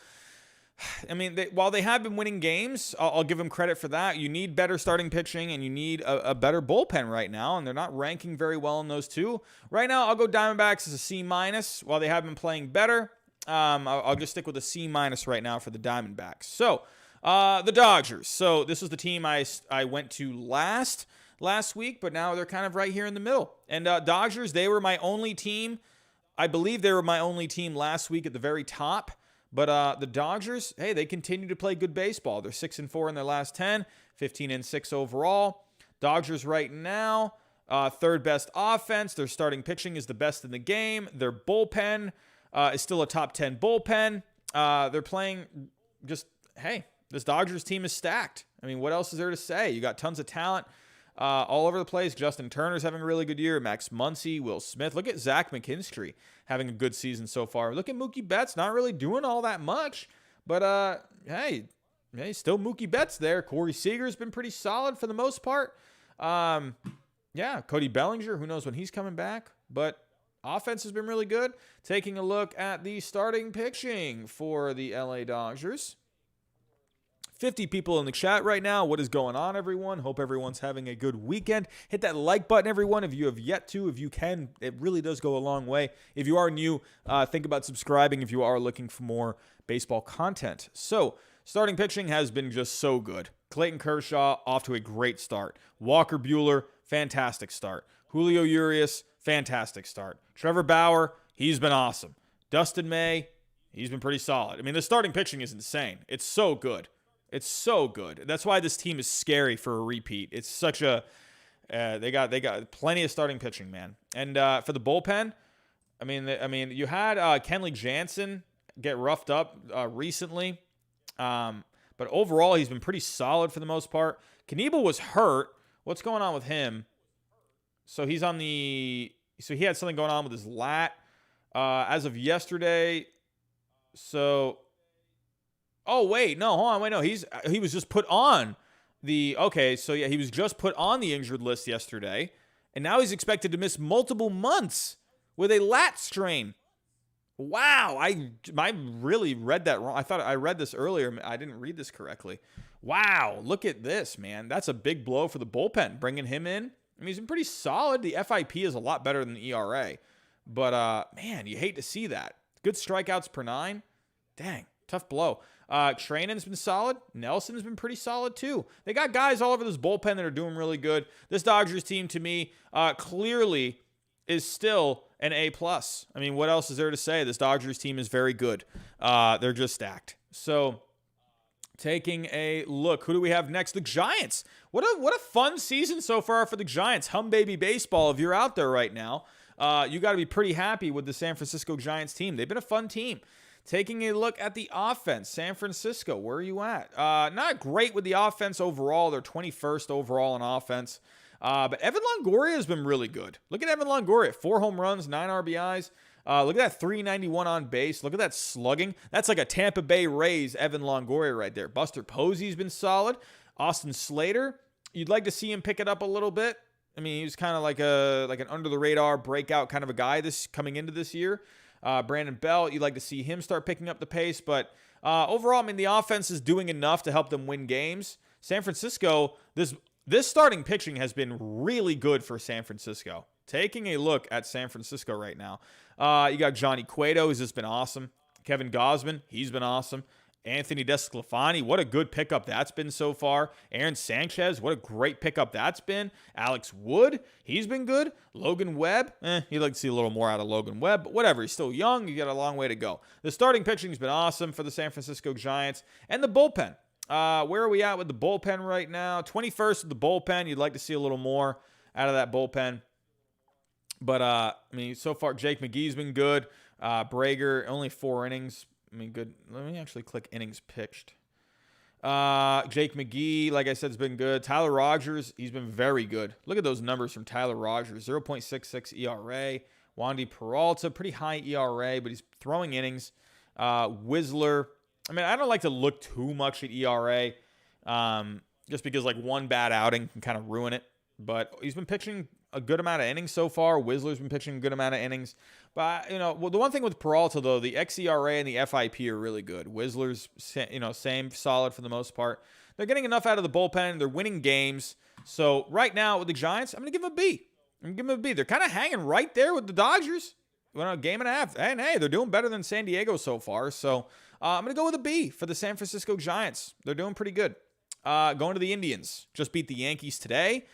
while they have been winning games, I'll give them credit for that. You need better starting pitching, and you need a better bullpen right now. And they're not ranking very well in those two. Right now, I'll go Diamondbacks as a C-. While they have been playing better, I'll just stick with a C- right now for the Diamondbacks. So, the Dodgers. So, this was the team I went to last week, but now they're kind of right here in the middle. And Dodgers, they were my only team. I believe they were my only team last week at the very top. But the Dodgers, hey, they continue to play good baseball. They're 6-4 in their last 10, 15-6 overall. Dodgers right now, third best offense. Their starting pitching is the best in the game. Their bullpen is still a top 10 bullpen. They're playing just, hey, this Dodgers team is stacked. What else is there to say? You got tons of talent. All over the place. Justin Turner's having a really good year. Max Muncy, Will Smith. Look at Zach McKinstry having a good season so far. Look at Mookie Betts, not really doing all that much. But, hey, still Mookie Betts there. Corey Seager's been pretty solid for the most part. Yeah, Cody Bellinger, who knows when he's coming back. But offense has been really good. Taking a look at the starting pitching for the LA Dodgers. 50 people in the chat right now. What is going on, everyone? Hope everyone's having a good weekend. Hit that like button, everyone, if you have yet to. If you can, it really does go a long way. If you are new, think about subscribing if you are looking for more baseball content. So, starting pitching has been just so good. Clayton Kershaw off to a great start. Walker Buehler, fantastic start. Julio Urias, fantastic start. Trevor Bauer, he's been awesome. Dustin May, he's been pretty solid. I mean, the starting pitching is insane. It's so good. It's so good. That's why this team is scary for a repeat. It's such a they got plenty of starting pitching, man. And for the bullpen, I mean, you had Kenley Jansen get roughed up recently, but overall he's been pretty solid for the most part. Knebel was hurt. What's going on with him? So he had something going on with his lat as of yesterday. So, oh wait, no, hold on, wait, no, he was just put on he was just put on the injured list yesterday, and now he's expected to miss multiple months with a lat strain. Wow, I really read that wrong. I thought I read this earlier. I didn't read this correctly. Wow, look at this, man. That's a big blow for the bullpen, bringing him in. I mean, he's been pretty solid. The FIP is a lot better than the ERA. But, man, you hate to see that. Good strikeouts per 9. Dang, tough blow. Training's been solid. Nelson's been pretty solid, too. They got guys all over this bullpen that are doing really good. This Dodgers team, to me, clearly is still an A+. I mean, what else is there to say? This Dodgers team is very good. They're just stacked. So, taking a look, who do we have next? The Giants. What a fun season so far for the Giants. Hum baby baseball. If you're out there right now, you got to be pretty happy with the San Francisco Giants team. They've been a fun team. Taking a look at the offense, San Francisco, where are you at? Not great with the offense overall. They're 21st overall in offense. But Evan Longoria has been really good. Look at Evan Longoria. 4 home runs, 9 RBIs. Look at that 391 on base. Look at that slugging. That's like a Tampa Bay Rays Evan Longoria right there. Buster Posey's been solid. Austin Slater, you'd like to see him pick it up a little bit. I mean, he was kind of like an under-the-radar breakout kind of a guy coming into this year. Brandon Belt, you'd like to see him start picking up the pace. But overall, I mean, the offense is doing enough to help them win games. San Francisco, this starting pitching has been really good for San Francisco. Taking a look at San Francisco right now. You got Johnny Cueto, who's just been awesome. Kevin Gausman, he's been awesome. Anthony DeSclafani, what a good pickup that's been so far. Aaron Sanchez, what a great pickup that's been. Alex Wood, he's been good. Logan Webb, you'd like to see a little more out of Logan Webb, but whatever. He's still young. You got a long way to go. The starting pitching has been awesome for the San Francisco Giants. And the bullpen. Where are we at with the bullpen right now? 21st with the bullpen. You'd like to see a little more out of that bullpen. But, I mean, so far, Jake McGee's been good. Brager, only 4 innings. I mean, good. Let me actually click innings pitched. Jake McGee, like I said, has been good. Tyler Rogers, he's been very good. Look at those numbers from Tyler Rogers. 0.66 ERA. Wandy Peralta, pretty high ERA, but he's throwing innings. Whistler, I mean, I don't like to look too much at ERA just because, like, one bad outing can kind of ruin it. But he's been pitching a good amount of innings so far. Whistler's been pitching a good amount of innings. But, the one thing with Peralta, though, the xERA and the FIP are really good. Whistler's, same solid for the most part. They're getting enough out of the bullpen. They're winning games. So, right now with the Giants, I'm going to give them a B. I'm going to give them a B. They're kind of hanging right there with the Dodgers. A game and a half. And, hey, they're doing better than San Diego so far. So, I'm going to go with a B for the San Francisco Giants. They're doing pretty good. Going to the Indians. Just beat the Yankees today.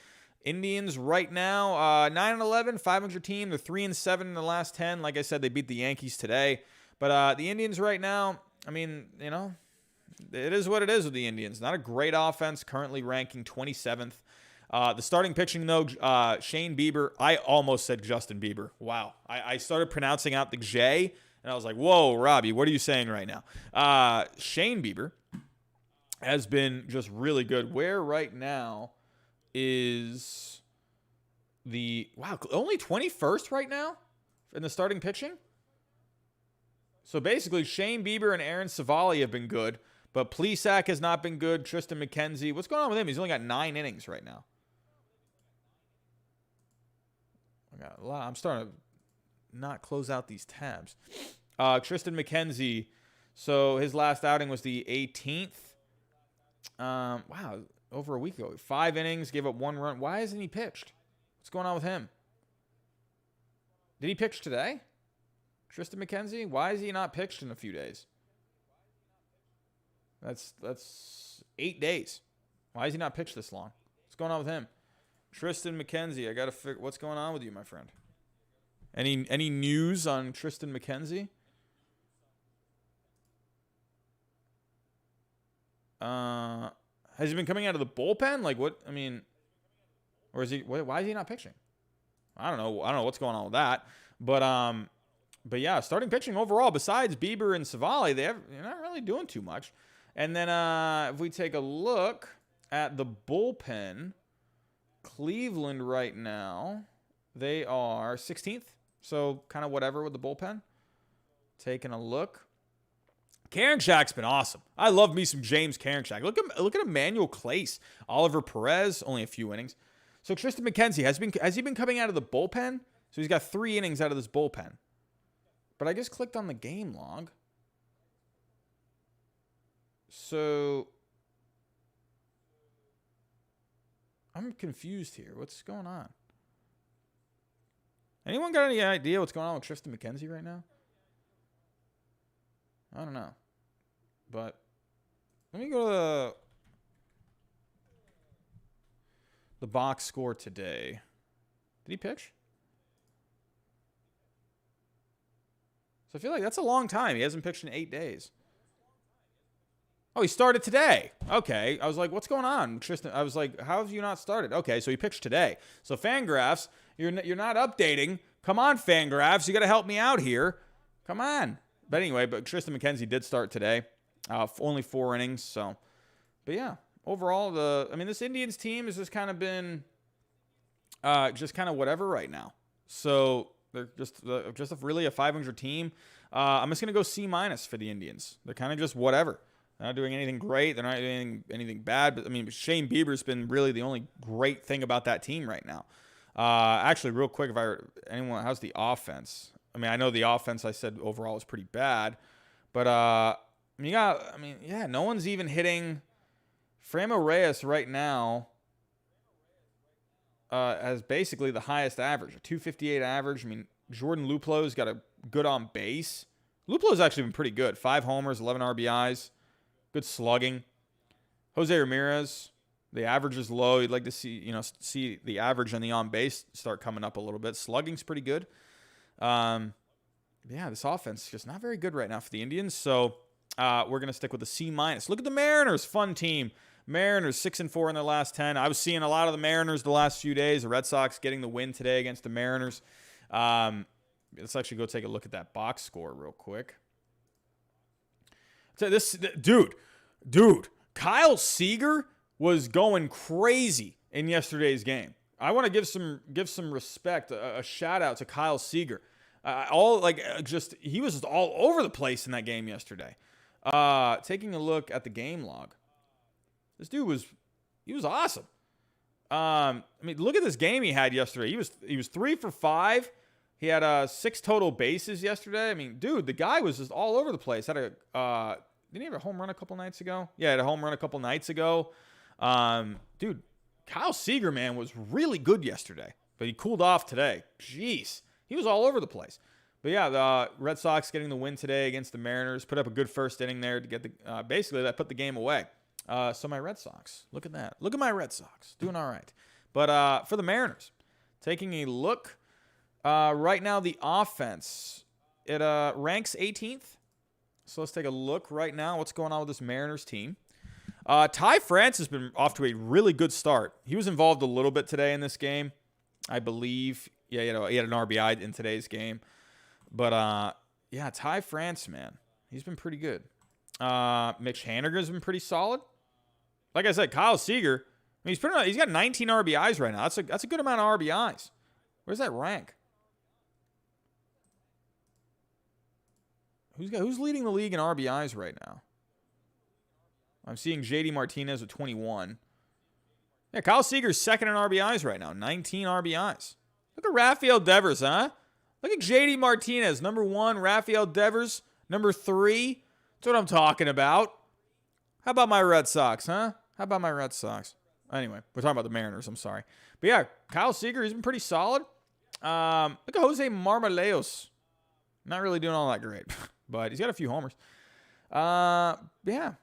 Indians right now, 9-11, 500 team. They're 3-7 in the last 10. Like I said, they beat the Yankees today. But the Indians right now, I mean, it is what it is with the Indians. Not a great offense, currently ranking 27th. The starting pitching, though, Shane Bieber. I almost said Justin Bieber. Wow. I started pronouncing out the J, and I was like, whoa, Robbie, what are you saying right now? Shane Bieber has been just really good. Where right now is only 21st right now in the starting pitching? So basically, Shane Bieber and Aaron Savali have been good, but Plesac has not been good. Tristan McKenzie, what's going on with him? He's only got 9 innings right now. I'm starting to not close out these tabs. Tristan McKenzie, so his last outing was the 18th. Wow, over a week ago. 5 innings, gave up 1 run. Why hasn't he pitched? What's going on with him? Did he pitch today? Tristan McKenzie? Why is he not pitched in a few days? That's 8 days. Why is he not pitched this long? What's going on with him? Tristan McKenzie. I got to figure what's going on with you, my friend. Any news on Tristan McKenzie? Has he been coming out of the bullpen? Like what? I mean, or is he? Why is he not pitching? I don't know. I don't know what's going on with that. But yeah, starting pitching overall, besides Bieber and Savali, they're not really doing too much. And then if we take a look at the bullpen, Cleveland right now, they are 16th. So kind of whatever with the bullpen. Taking a look. Karinchak's been awesome. I love me some James Karinchak. Look at Emmanuel Clace. Oliver Perez, only a few innings. So Tristan McKenzie, has he been coming out of the bullpen? So he's got 3 innings out of this bullpen. But I just clicked on the game log. So I'm confused here. What's going on? Anyone got any idea what's going on with Tristan McKenzie right now? I don't know. But let me go to the box score today. Did he pitch? So I feel like that's a long time. He hasn't pitched in 8 days. Oh, he started today. Okay. I was like, what's going on, Tristan? I was like, how have you not started? Okay, so he pitched today. So Fangraphs, you're not updating. Come on, Fangraphs. You got to help me out here. Come on. But anyway, Tristan McKenzie did start today. Only 4 innings. So, but yeah, overall, this Indians team has just kind of been just kind of whatever right now. So they're just really a 500 team. I'm just gonna go C- for the Indians. They're kind of just whatever. They're not doing anything great. They're not doing anything bad. But I mean, Shane Bieber's been really the only great thing about that team right now. Actually, real quick, how's the offense? I mean, I know the offense I said overall is pretty bad, but no one's even hitting. Framo Reyes right now has basically the highest average, a 258 average. I mean, Jordan Luplo's got a good on base. Luplo's actually been pretty good. 5 homers, 11 RBIs, good slugging. Jose Ramirez, the average is low. You'd like to see the average on the on base start coming up a little bit. Slugging's pretty good. This offense is just not very good right now for the Indians. So we're gonna stick with a C-. Look at the Mariners, fun team. Mariners 6-4 in their last 10. I was seeing a lot of the Mariners the last few days. The Red Sox getting the win today against the Mariners. Let's actually go take a look at that box score real quick. So dude, Kyle Seager was going crazy in yesterday's game. I want to give some respect, a shout out to Kyle Seager. He was just all over the place in that game yesterday. Taking a look at the game log, this dude was awesome. Look at this game he had yesterday. He was 3 for 5. He had 6 total bases yesterday. I mean, dude, the guy was just all over the place. Didn't he have a home run a couple nights ago? Yeah, he had a home run a couple nights ago. Dude, Kyle Seager, man, was really good yesterday, but he cooled off today. Jeez, he was all over the place. But yeah, the Red Sox getting the win today against the Mariners, put up a good first inning there to get basically that put the game away. So my Red Sox, look at that. Look at my Red Sox, doing all right. But for the Mariners, taking a look, right now the offense, it ranks 18th. So let's take a look right now. What's going on with this Mariners team? Ty France has been off to a really good start. He was involved a little bit today in this game, I believe. Yeah, he had an RBI in today's game. But, Ty France, man, he's been pretty good. Mitch Haniger's been pretty solid. Like I said, Kyle Seager, he's got 19 RBIs right now. That's a good amount of RBIs. Where's that rank? Who's leading the league in RBIs right now? I'm seeing JD Martinez with 21. Yeah, Kyle Seager's second in RBIs right now. 19 RBIs. Look at Rafael Devers, huh? Look at JD Martinez, number 1. Rafael Devers, number 3. That's what I'm talking about. How about my Red Sox, huh? How about my Red Sox? Anyway, we're talking about the Mariners. I'm sorry. But yeah, Kyle Seager, he's been pretty solid. Look at Jose Marmoleos. Not really doing all that great, but he's got a few homers. Yeah.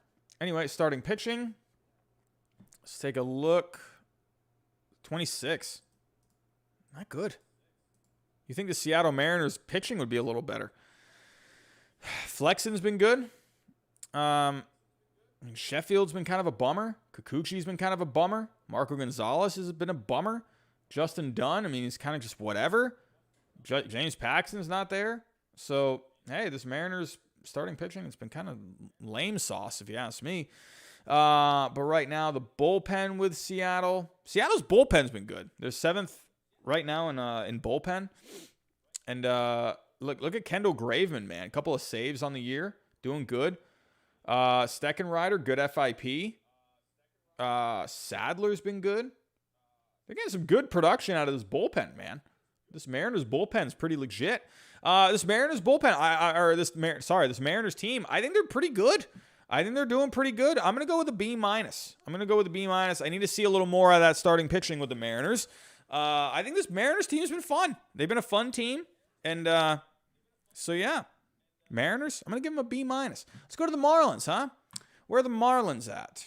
Anyway, starting pitching. Let's take a look. 26. Not good. You think the Seattle Mariners pitching would be a little better. Flexen's been good. Sheffield's been kind of a bummer. Kikuchi's been kind of a bummer. Marco Gonzalez has been a bummer. Justin Dunn, I mean, he's kind of just whatever. James Paxton's not there. So, hey, this Mariners starting pitching, it's been kind of lame sauce, if you ask me. But right now, the bullpen with Seattle. Seattle's bullpen's been good. They're 7th right now in bullpen. And look at Kendall Graveman, man. A couple of saves on the year. Doing good. Steckenrider, good FIP. Sadler's been good. They're getting some good production out of this bullpen, man. This Mariners bullpen's pretty legit. This Mariners bullpen, this Mariners team, I think they're pretty good. I think they're doing pretty good. I'm going to go with a B-. I need to see a little more of that starting pitching with the Mariners. I think this Mariners team has been fun. They've been a fun team. And so, yeah. Mariners, I'm going to give them a B-. Let's go to the Marlins, huh? Where are the Marlins at?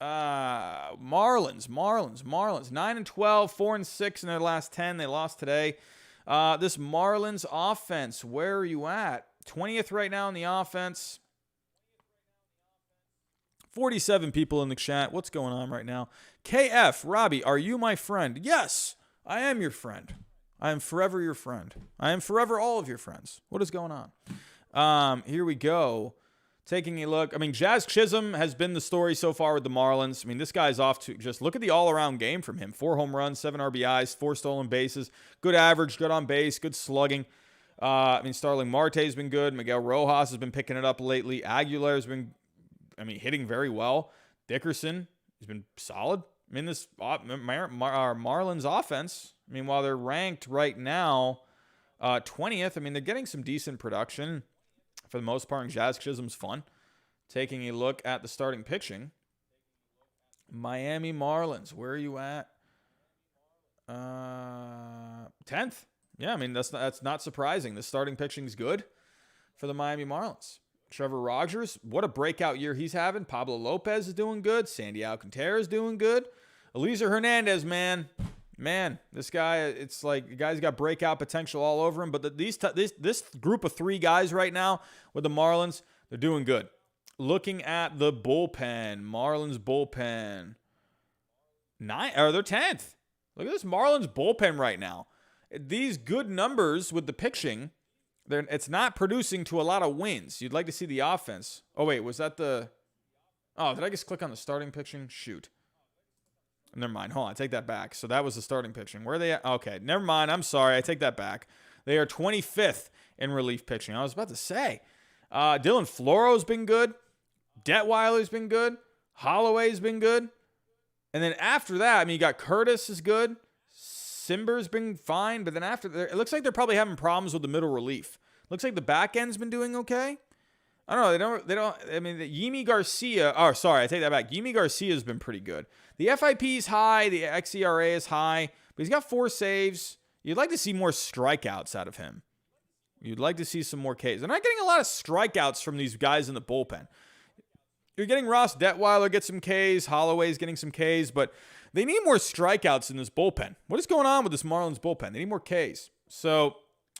Marlins. 9-12, 4-6 in their last 10. They lost today. This Marlins offense, where are you at? 20th right now in the offense. 47 people in the chat. What's going on right now? KF, Robbie, are you my friend? Yes, I am your friend. I am forever your friend. I am forever all of your friends. What is going on? Here we go. Taking a look. I mean, Jazz Chisholm has been the story so far with the Marlins. I mean, this guy's off to just look at the all-around game from him. 4 home runs, 7 RBIs, 4 stolen bases. Good average, good on base, good slugging. I mean, Starling Marte's been good. Miguel Rojas has been picking it up lately. Aguilar's been, hitting very well. Dickerson has been solid. I mean, this Marlins offense, while they're ranked right now 20th, they're getting some decent production. For the most part, and Jazz Chisholm's fun. Taking a look at the starting pitching. Miami Marlins, where are you at? 10th. Yeah, that's not surprising. The starting pitching's good for the Miami Marlins. Trevor Rogers, what a breakout year he's having. Pablo Lopez is doing good. Sandy Alcantara is doing good. Eliezer Hernandez, man, this guy, it's like the guy's got breakout potential all over him. But this group of 3 guys right now with the Marlins, they're doing good. Looking at the bullpen, Marlins bullpen, they're 10th. Look at this Marlins bullpen right now. These good numbers with the pitching, it's not producing to a lot of wins. You'd like to see the offense. Oh wait, was that the? Oh, did I just click on the starting pitching? Shoot. Never mind. Hold on. I take that back. So that was the starting pitching. Where are they at? Okay. Never mind. I'm sorry. I take that back. They are 25th in relief pitching. I was about to say. Dylan Floro's been good. Detweiler's been good. Holloway's been good. And then after that, you got Curtis is good. Simber's been fine. But then after that, it looks like they're probably having problems with the middle relief. Looks like the back end's been doing okay. I don't know. They don't. Yimi Garcia. Oh, sorry. I take that back. Yimi Garcia's been pretty good. The FIP is high. The xERA is high. But he's got 4 saves. You'd like to see more strikeouts out of him. You'd like to see some more Ks. They're not getting a lot of strikeouts from these guys in the bullpen. You're getting Ross Detweiler get some Ks. Holloway's getting some Ks. But they need more strikeouts in this bullpen. What is going on with this Marlins bullpen? They need more Ks. So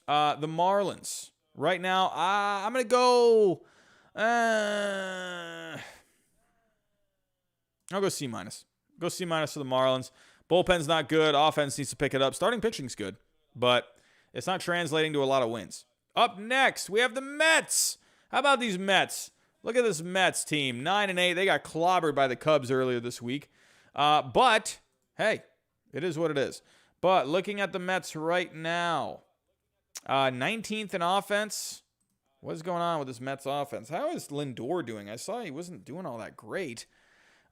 the Marlins. Right now, I'm going to go... I'll go C-. Go C- for the Marlins. Bullpen's not good. Offense needs to pick it up. Starting pitching's good, but it's not translating to a lot of wins. Up next, we have the Mets. How about these Mets? Look at this Mets team. 9-8. They got clobbered by the Cubs earlier this week. But, hey, it is what it is. But looking at the Mets right now, 19th in offense. What is going on with this Mets offense? How is Lindor doing? I saw he wasn't doing all that great.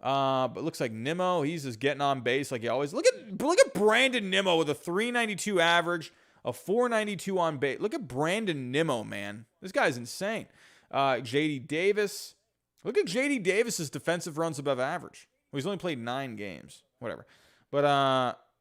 But it looks like Nimmo, he's just getting on base like he always. Look at Brandon Nimmo with a 392 average, a 492 on base. Look at Brandon Nimmo, man. This guy's insane. JD Davis. Look at JD Davis's defensive runs above average. Well, he's only played 9 games. Whatever. But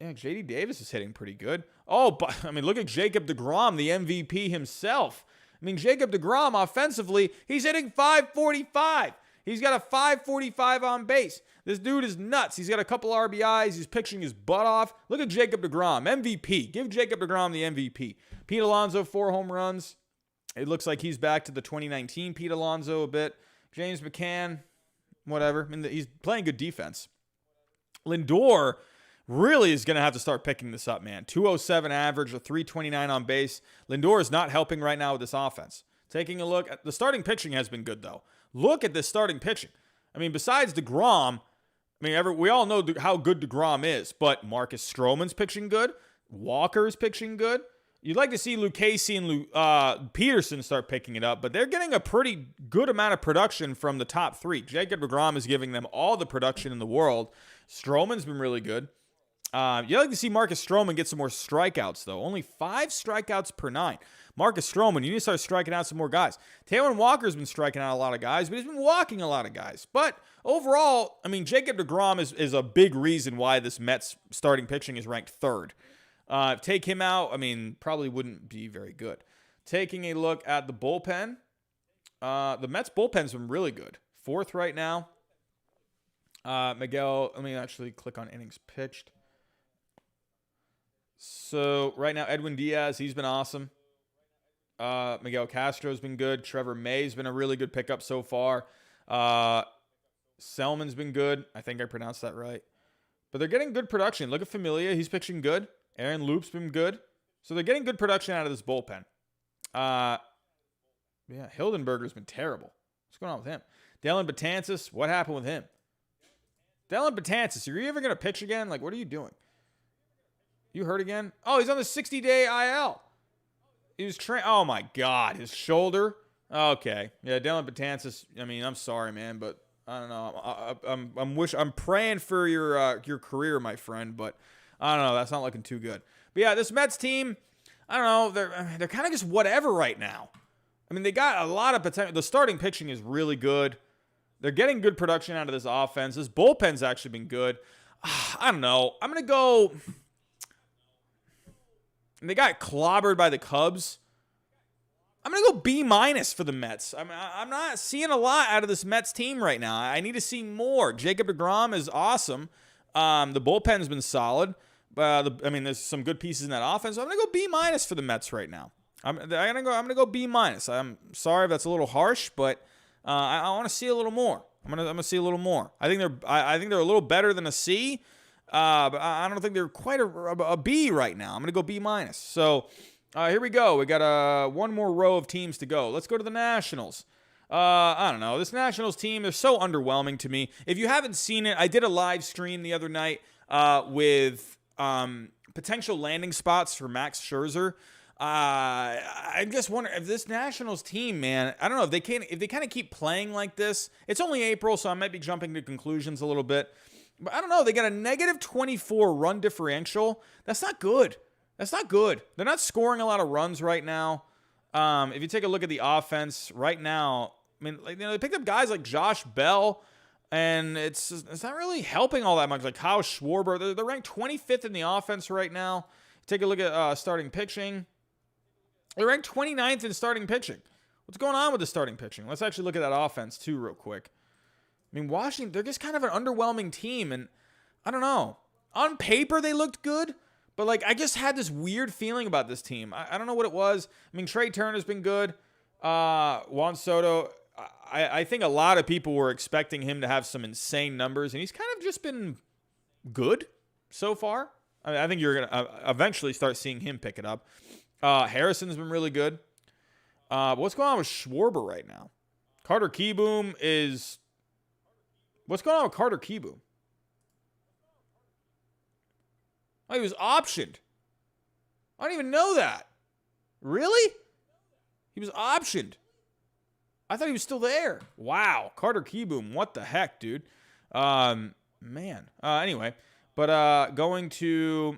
yeah, JD Davis is hitting pretty good. Oh, but look at Jacob deGrom, the MVP himself. Jacob deGrom offensively, he's hitting .545. He's got a 545 on base. This dude is nuts. He's got a couple RBIs. He's pitching his butt off. Look at Jacob deGrom, MVP. Give Jacob deGrom the MVP. Pete Alonso, 4 home runs. It looks like he's back to the 2019 Pete Alonso a bit. James McCann, whatever. I mean, he's playing good defense. Lindor really is going to have to start picking this up, man. 207 average, a 329 on base. Lindor is not helping right now with this offense. Taking a look at the starting pitching has been good, though. Look at this starting pitching. I mean, besides DeGrom, we all know how good DeGrom is, but Marcus Stroman's pitching good. Walker's pitching good. You'd like to see Lucchesi and Peterson start picking it up, but they're getting a pretty good amount of production from the top 3. Jacob deGrom is giving them all the production in the world. Stroman's been really good. You'd like to see Marcus Stroman get some more strikeouts, though. Only 5 strikeouts per 9. Marcus Stroman, you need to start striking out some more guys. Taylor Walker's been striking out a lot of guys, but he's been walking a lot of guys. But overall, I mean, Jacob deGrom is a big reason why this Mets starting pitching is ranked 3rd. Take him out, I mean, probably wouldn't be very good. Taking a look at the bullpen, the Mets bullpen's been really good. 4th right now. Miguel, let me actually click on innings pitched. So right now, Edwin Diaz, he's been awesome. Miguel Castro's been good. Trevor May's been a really good pickup so far. Selman's been good. I think I pronounced that right. But they're getting good production. Look at Familia. He's pitching good. Aaron Loop's been good. So they're getting good production out of this bullpen. Hildenberger's been terrible. What's going on with him? Dellin Betances, what happened with him? Dellin Betances, are you ever going to pitch again? Like, what are you doing? You hurt again? Oh, he's on the 60-day IL. He was oh my God, his shoulder. Okay, yeah, Dellin Betances. I mean, I'm sorry, man, but I don't know. I'm praying for your career, my friend, but I don't know. That's not looking too good. But yeah, this Mets team, I don't know. They're kind of just whatever right now. I mean, they got a lot of potential. The starting pitching is really good. They're getting good production out of this offense. This bullpen's actually been good. I don't know. I'm gonna go. And they got clobbered by the Cubs. I'm going to go B- for the Mets. I'm not seeing a lot out of this Mets team right now. I need to see more. Jacob deGrom is awesome. The bullpen's been solid. There's some good pieces in that offense. So I'm going to go B- for the Mets right now. I'm going to go B-. I'm sorry if that's a little harsh, but I want to see a little more. I'm going to see a little more. I think they're a little better than a C. But I don't think they're quite a B right now. I'm going to go B-. So here we go. We got one more row of teams to go. Let's go to the Nationals. I don't know. This Nationals team, they're so underwhelming to me. If you haven't seen it, I did a live stream the other night with potential landing spots for Max Scherzer. I just wonder if this Nationals team, man, I don't know if they kind of keep playing like this. It's only April, so I might be jumping to conclusions a little bit. But I don't know. They got a negative 24 run differential. That's not good. They're not scoring a lot of runs right now. If you take a look at the offense right now, I mean, they picked up guys like Josh Bell, and it's not really helping all that much. Like Kyle Schwarber, they're ranked 25th in the offense right now. Take a look at starting pitching. They're ranked 29th in starting pitching. What's going on with the starting pitching? Let's actually look at that offense too real quick. I mean, Washington, they're just kind of an underwhelming team, and I don't know. On paper, they looked good, but, I just had this weird feeling about this team. I don't know what it was. I mean, Trey Turner's been good. Juan Soto, I think a lot of people were expecting him to have some insane numbers, and he's kind of just been good so far. I think you're going to eventually start seeing him pick it up. Harrison's been really good. What's going on with Schwarber right now? Carter Kieboom is... What's going on with Carter Kieboom? Oh, he was optioned. I don't even know that. Really? He was optioned. I thought he was still there. Wow. Carter Kieboom. What the heck, dude? Man. Anyway. But going to...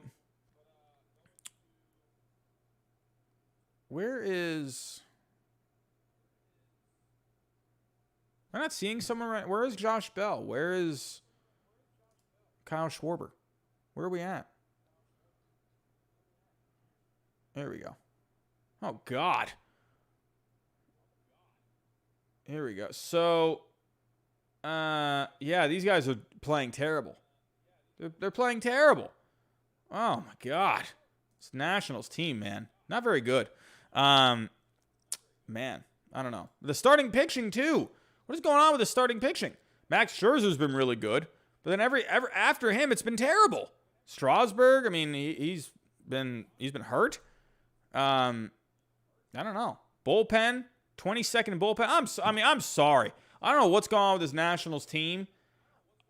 Where is... I'm not seeing someone right. Where is Josh Bell? Where is Kyle Schwarber? Where are we at? There we go. Oh, God. Here we go. So, Yeah, these guys are playing terrible. They're playing terrible. Oh my God, this Nationals team, man, not very good. Man, I don't know. The starting pitching too. What is going on with the starting pitching? Max Scherzer's been really good, but then ever after him, it's been terrible. Strasburg, I mean, he's been hurt. I don't know. Bullpen, 22nd bullpen. I'm sorry. I don't know what's going on with this Nationals team.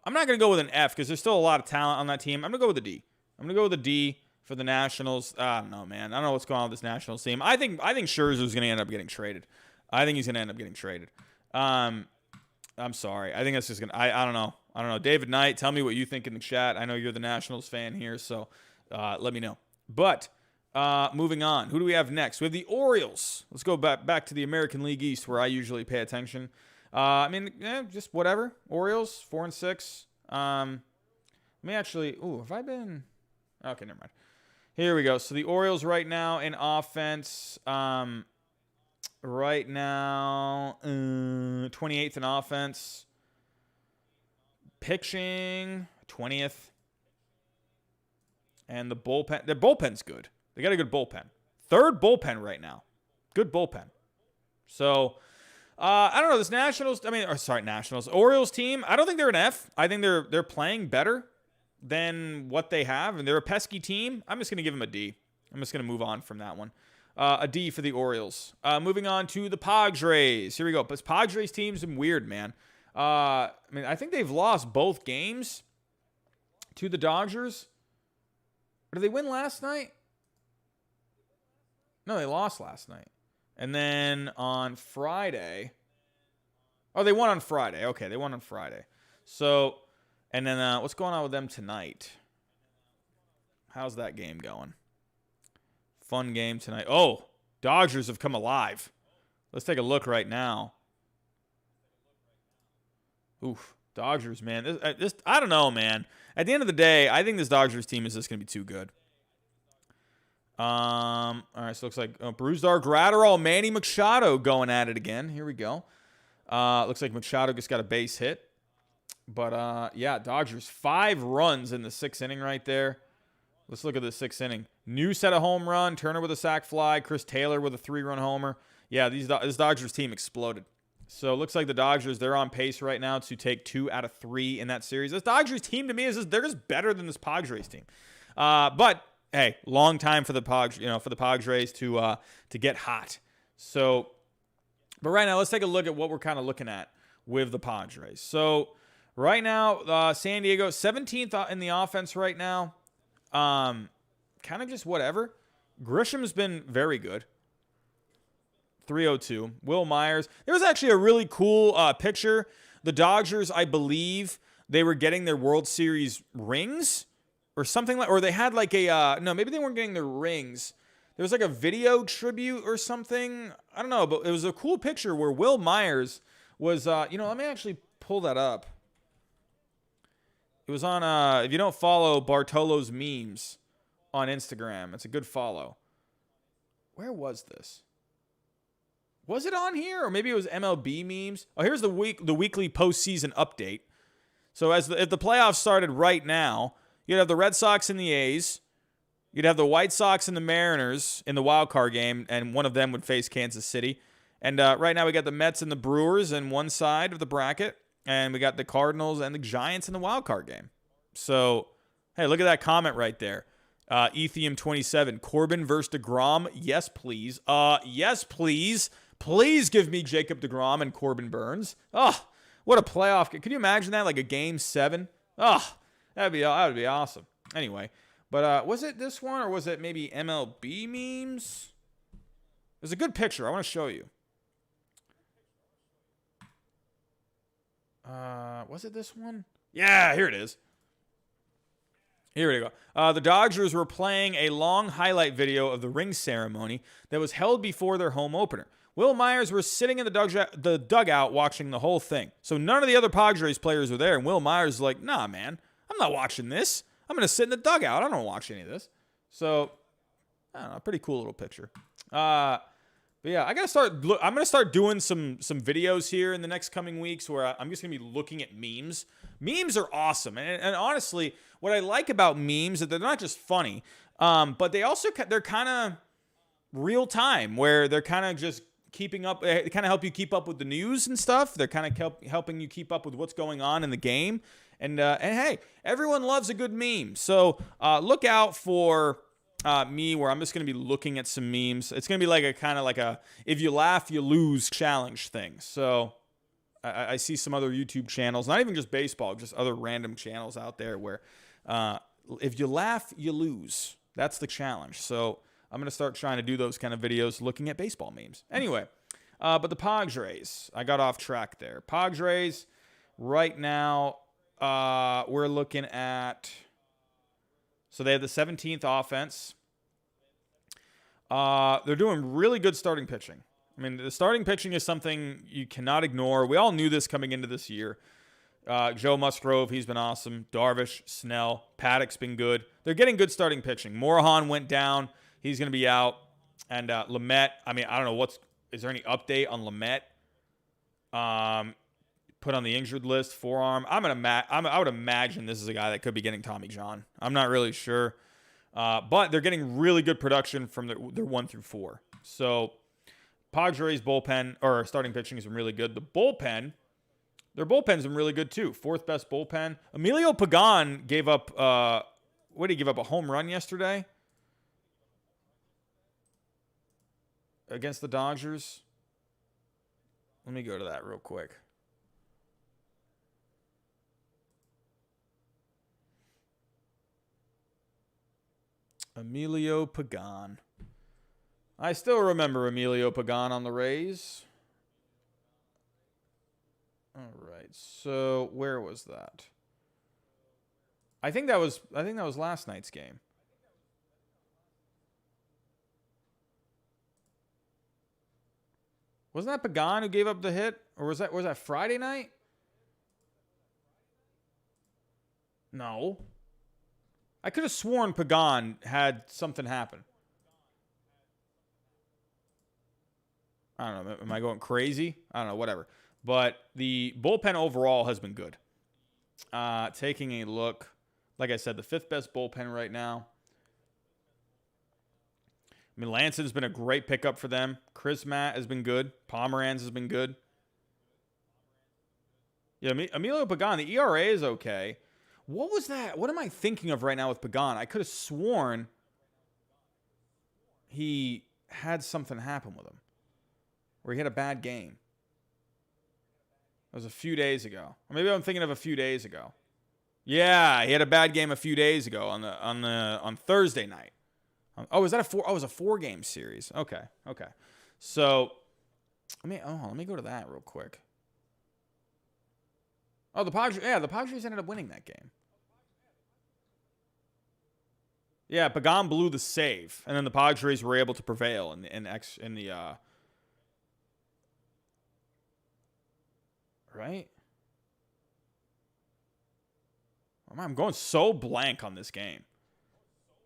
I'm not going to go with an F because there's still a lot of talent on that team. I'm going to go with a D. I'm going to go with a D for the Nationals. I don't know, man. I don't know what's going on with this Nationals team. I think Scherzer's going to end up getting traded. I think he's going to end up getting traded. I'm sorry. I think that's just going to... I don't know. I don't know. David Knight, tell me what you think in the chat. I know you're the Nationals fan here, so let me know. But moving on. Who do we have next? We have the Orioles. Let's go back to the American League East where I usually pay attention. Just whatever. Orioles, 4-6. Let me actually... Ooh, have I been... Okay, never mind. Here we go. So the Orioles right now in offense... Right now, 28th in offense. Pitching, 20th. And the bullpen, their bullpen's good. They got a good bullpen. Third bullpen right now. Good bullpen. So, I don't know, this Nationals. Orioles team, I don't think they're an F. I think they're playing better than what they have. And they're a pesky team. I'm just going to give them a D. I'm just going to move on from that one. A D for the Orioles. Moving on to the Padres. Here we go. This Padres team's been weird, man. I think they've lost both games to the Dodgers. Or did they win last night? No, they lost last night. And then on Friday... Oh, they won on Friday. Okay, they won on Friday. So, and then what's going on with them tonight? How's that game going? Fun game tonight. Oh, Dodgers have come alive. Let's take a look right now. Oof, Dodgers, man. This I don't know, man. At the end of the day, I think this Dodgers team is just going to be too good. All right, so it looks like Brusdar, Gratterall, Manny Machado going at it again. Here we go. Looks like Machado just got a base hit. But, yeah, Dodgers, 5 runs in the 6th inning right there. Let's look at the 6th inning. New set of home run. Turner with a sac fly. Chris Taylor with a 3-run homer. Yeah, this Dodgers team exploded. So it looks like the Dodgers, they're on pace right now to take 2 out of 3 in that series. This Dodgers team to me they're just better than this Padres team. But hey, long time for the Padres to get hot. So, but right now let's take a look at what we're kind of looking at with the Padres. So right now, San Diego 17th in the offense right now. Kind of just whatever. Grisham's been very good. 302. Will Myers. There was actually a really cool picture. The Dodgers, I believe, they were getting their World Series rings or something like, or they had like a, no, maybe they weren't getting their rings. There was like a video tribute or something. I don't know, but it was a cool picture where Will Myers was, let me actually pull that up. It was on, if you don't follow Bartolo's Memes on Instagram, it's a good follow. Where was this? Was it on here? Or maybe it was MLB Memes? Oh, here's the weekly postseason update. So if the playoffs started right now, you'd have the Red Sox and the A's. You'd have the White Sox and the Mariners in the wild card game, and one of them would face Kansas City. And right now we got the Mets and the Brewers in one side of the bracket. And we got the Cardinals and the Giants in the wild card game. So, hey, look at that comment right there. Ethium27, Corbin versus DeGrom. Yes, please. Yes, please. Please give me Jacob DeGrom and Corbin Burns. Oh, what a playoff. Can you imagine that? Like a game 7? Oh, that would be awesome. Anyway, but was it this one or was it maybe MLB Memes? It was a good picture. I want to show you. Was it this one? Yeah, here it is. Here we go. The Dodgers were playing a long highlight video of the ring ceremony that was held before their home opener. Will Myers was sitting in the dugout watching the whole thing. So none of the other Padres players were there, and Will Myers is like, nah, man, I'm not watching this. I'm going to sit in the dugout. I don't watch any of this. So, I don't know, pretty cool little picture. But yeah, I'm gonna start doing some videos here in the next coming weeks where I'm just gonna be looking at memes. Memes are awesome, and honestly, what I like about memes is that they're not just funny, but they're kind of real time, where they're kind of just keeping up. They kind of help you keep up with the news and stuff. They're kind of helping you keep up with what's going on in the game. And hey, everyone loves a good meme. So look out for me, where I'm just going to be looking at some memes. It's going to be like a if you laugh, you lose challenge thing. So I see some other YouTube channels, not even just baseball, just other random channels out there where if you laugh, you lose. That's the challenge. So I'm going to start trying to do those kind of videos looking at baseball memes. Anyway, but the Padres, I got off track there. Padres, right now, we're looking at, so they have the 17th offense. They're doing really good starting pitching. I mean, the starting pitching is something you cannot ignore. We all knew this coming into this year. Joe Musgrove, he's been awesome. Darvish, Snell, Paddock's been good. They're getting good starting pitching. Morahan went down. He's going to be out. And Lamet, I mean, I don't know is there any update on Lamet? Put on the injured list, forearm. I would imagine this is a guy that could be getting Tommy John. I'm not really sure. But they're getting really good production from their 1 through 4. So Padres bullpen, or starting pitching, has been really good. Their bullpen's been really good too. 4th best bullpen. Emilio Pagan gave up, what did he give up, a home run yesterday? Against the Dodgers? Let me go to that real quick. Emilio Pagan. I still remember Emilio Pagan on the Rays. All right. So where was that? I think that was last night's game. Wasn't that Pagan who gave up the hit? Or was that Friday night? No. I could have sworn Pagan had something happen. I don't know. Am I going crazy? I don't know. Whatever. But the bullpen overall has been good. Taking a look, like I said, the 5th best bullpen right now. I mean, Lanson's been a great pickup for them. Chris Matt has been good. Pomeranz has been good. Yeah, Emilio Pagan, the ERA is okay. What was that? What am I thinking of right now with Pagan? I could have sworn he had something happen with him, where he had a bad game. It was a few days ago. Or maybe I'm thinking of a few days ago. Yeah, he had a bad game a few days ago on Thursday night. Oh, was that it was a 4-game series. Okay. So, let me go to that real quick. Oh, the Padres ended up winning that game. Yeah, Pagan blew the save, and then the Padres were able to prevail in the right? I'm going so blank on this game.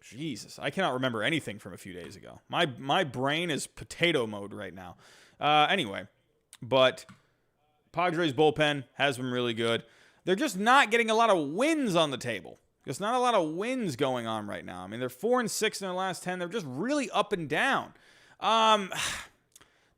Jesus, I cannot remember anything from a few days ago. My brain is potato mode right now. Anyway, but Padres bullpen has been really good. They're just not getting a lot of wins on the table. There's not a lot of wins going on right now. I mean, they're 4-6 in their last 10. They're just really up and down.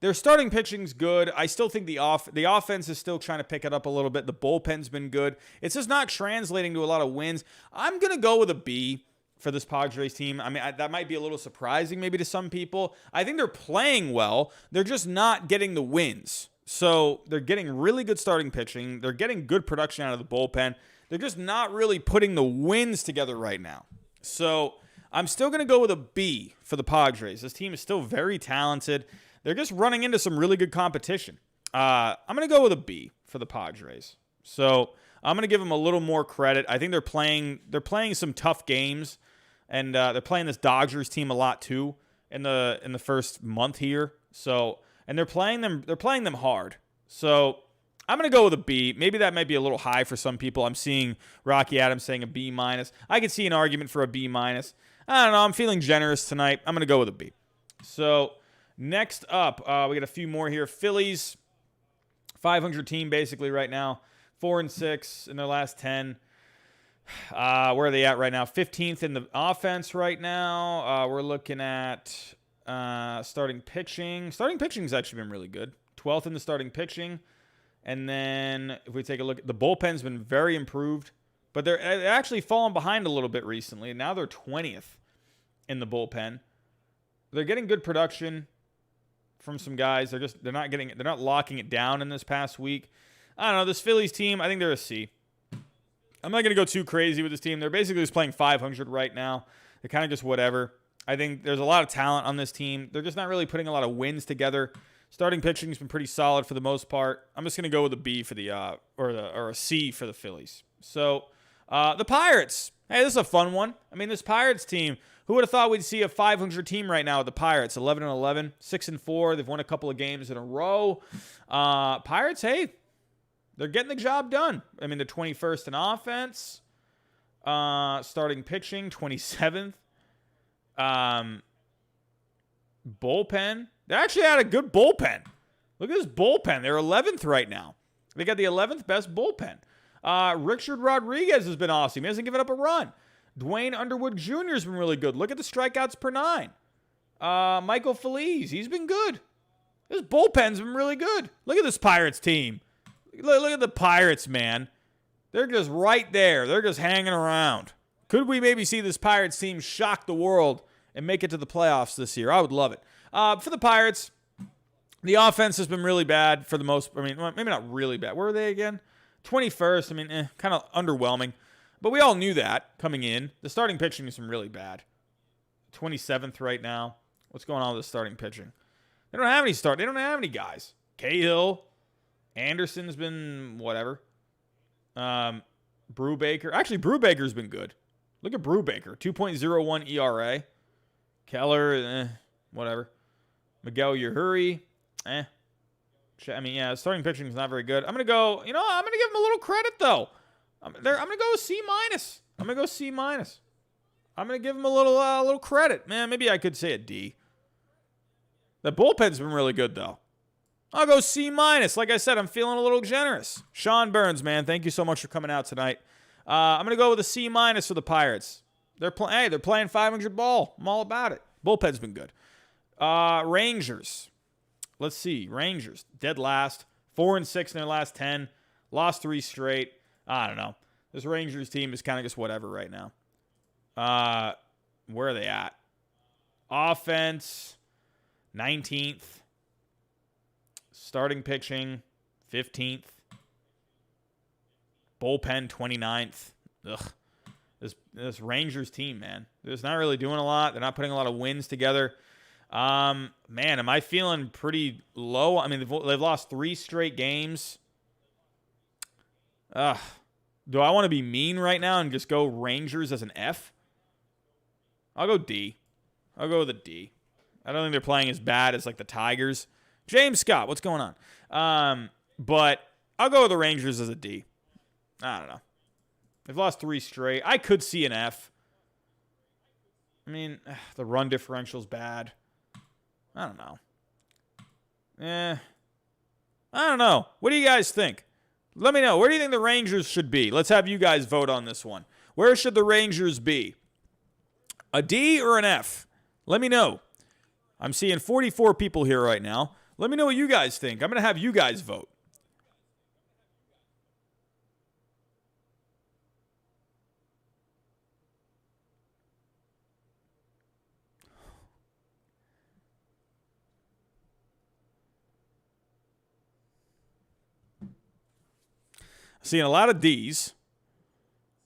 Their starting pitching's good. I still think the offense is still trying to pick it up a little bit. The bullpen's been good. It's just not translating to a lot of wins. I'm going to go with a B for this Padres team. I mean, that might be a little surprising maybe to some people. I think they're playing well. They're just not getting the wins. So they're getting really good starting pitching. They're getting good production out of the bullpen. They're just not really putting the wins together right now. So I'm still going to go with a B for the Padres. This team is still very talented. They're just running into some really good competition. I'm going to go with a B for the Padres. So I'm going to give them a little more credit. I think they're playing some tough games, and they're playing this Dodgers team a lot too in the first month here. So, and they're playing them hard. So I'm going to go with a B. Maybe that might be a little high for some people. I'm seeing Rocky Adams saying a B-. I could see an argument for a B-. I don't know. I'm feeling generous tonight. I'm going to go with a B. So Next up, we got a few more here. Phillies, 500 team basically right now. 4-6 in their last 10. Where are they at right now? 15th in the offense right now. We're looking at starting pitching. Starting pitching's actually been really good. 12th in the starting pitching. And then if we take a look at the bullpen's been very improved. But they're actually fallen behind a little bit recently. Now they're 20th in the bullpen. They're getting good production from some guys. They're not locking it down in this past week. I don't know. This Phillies team, I think they're a C. I'm not going to go too crazy with this team. They're basically just playing 500 right now. They're kind of just whatever. I think there's a lot of talent on this team. They're just not really putting a lot of wins together. Starting pitching has been pretty solid for the most part. I'm just going to go with a B for or a C for the Phillies. So the Pirates. Hey, this is a fun one. I mean, this Pirates team. Who would have thought we'd see a 500 team right now with the Pirates? 11-11, 6-4. They've won a couple of games in a row. Pirates, hey, they're getting the job done. I mean, they're 21st in offense. Starting pitching, 27th. Bullpen. They actually had a good bullpen. Look at this bullpen. They're 11th right now. They got the 11th best bullpen. Richard Rodriguez has been awesome. He hasn't given up a run. Dwayne Underwood Jr. has been really good. Look at the strikeouts per 9. Michael Feliz, he's been good. This bullpen's been really good. Look at this Pirates team. Look at the Pirates, man. They're just right there. They're just hanging around. Could we maybe see this Pirates team shock the world and make it to the playoffs this year? I would love it. For the Pirates, the offense has been really bad for the most. I mean, maybe not really bad. Where are they again? 21st. I mean, kind of underwhelming. But we all knew that coming in. The starting pitching has been really bad. 27th right now. What's going on with the starting pitching? They don't have any guys. Cahill, Anderson's been whatever. Brubaker. Actually, Brubaker's been good. Look at Brubaker. 2.01 ERA. Keller, whatever. Miguel Yajuri, I mean, yeah, starting pitching is not very good. I'm going to go, I'm going to give him a little credit, though. I'm going to go C-. I'm going to go C-. I'm going to give him a little credit. Man, maybe I could say a D. The bullpen's been really good, though. I'll go C-. Like I said, I'm feeling a little generous. Sean Burns, man, thank you so much for coming out tonight. I'm going to go with a C- for the Pirates. They're playing 500 ball. I'm all about it. Bullpen's been good. Rangers. Let's see. Rangers, dead last. 4-6 in their last 10. Lost 3 straight. I don't know. This Rangers team is kind of just whatever right now. Where are they at? Offense, 19th. Starting pitching, 15th. Bullpen, 29th. Ugh. This Rangers team, man. They're just not really doing a lot. They're not putting a lot of wins together. Man, am I feeling pretty low? I mean, they've lost 3 straight games. Do I want to be mean right now and just go Rangers as an F? I'll go D. I'll go with a D. I don't think they're playing as bad as like the Tigers. James Scott, what's going on? But I'll go with the Rangers as a D. I don't know. They've lost 3 straight. I could see an F. I mean, the run differential's bad. I don't know. I don't know. What do you guys think? Let me know. Where do you think the Rangers should be? Let's have you guys vote on this one. Where should the Rangers be? A D or an F? Let me know. I'm seeing 44 people here right now. Let me know what you guys think. I'm going to have you guys vote. Seeing a lot of D's.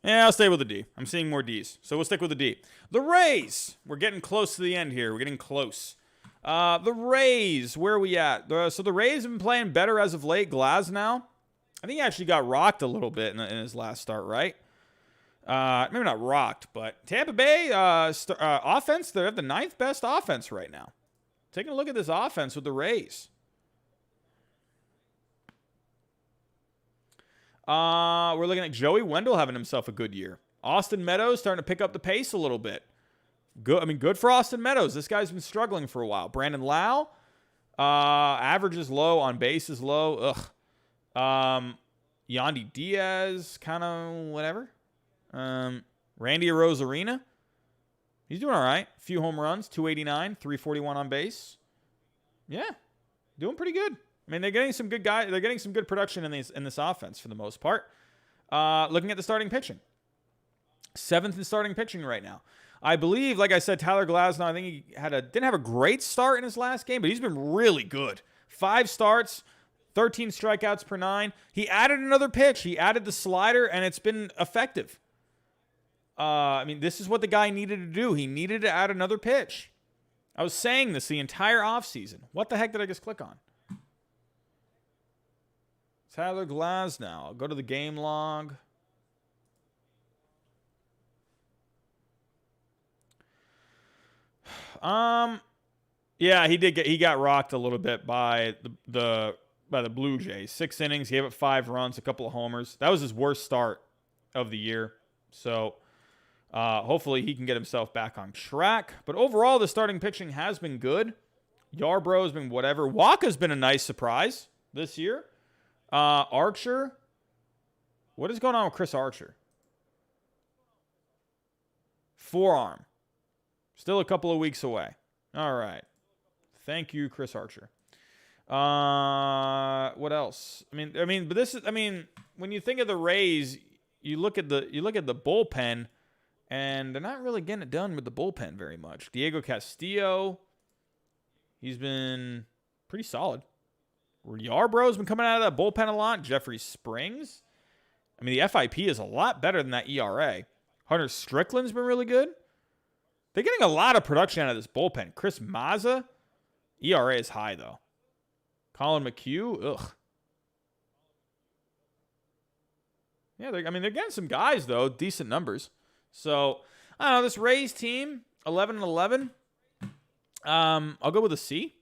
Yeah, I'll stay with the D. I'm seeing more D's. So we'll stick with the D. The Rays. We're getting close to the end here. We're getting close. The Rays. Where are we at? So the Rays have been playing better as of late. Glasnow. I think he actually got rocked a little bit in his last start, right? Maybe not rocked, but Tampa Bay offense, they have the 9th best offense right now. Taking a look at this offense with the Rays. We're looking at Joey Wendell having himself a good year. Austin Meadows starting to pick up the pace a little bit. Good. I mean, good for Austin Meadows. This guy's been struggling for a while. Brandon Lau, Average is low. On base is low. Ugh. Yandy Diaz, kind of whatever. Randy Arozarena, he's doing all right. A few home runs, 289, 341 on base. Yeah, doing pretty good. I mean, they're getting some good guys. They're getting some good production in this offense for the most part. Looking at the starting pitching, 7th in starting pitching right now. I believe, like I said, Tyler Glasnow, I think he didn't have a great start in his last game, but he's been really good. 5 starts, 13 strikeouts per 9. He added another pitch. He added the slider, and it's been effective. I mean, this is what the guy needed to do. He needed to add another pitch. I was saying this the entire offseason. What the heck did I just click on? Tyler Glasnow. I'll go to the game log. Yeah, he got rocked a little bit by the Blue Jays. 6 innings, gave up 5 runs, a couple of homers. That was his worst start of the year. So hopefully he can get himself back on track. But overall, the starting pitching has been good. Yarbrough's been whatever. Waka's been a nice surprise this year. Archer. What is going on with Chris Archer? Forearm. Still a couple of weeks away. All right. Thank you, Chris Archer. What else? When you think of the Rays, you look at the bullpen, and they're not really getting it done with the bullpen very much. Diego Castillo, he's been pretty solid. Yarbrough's been coming out of that bullpen a lot. Jeffrey Springs. I mean, the FIP is a lot better than that ERA. Hunter Strickland's been really good. They're getting a lot of production out of this bullpen. Chris Mazza, ERA is high, though. Colin McHugh, ugh. Yeah, they're getting some guys, though. Decent numbers. So, I don't know. This Rays team, 11-11. I'll go with a C.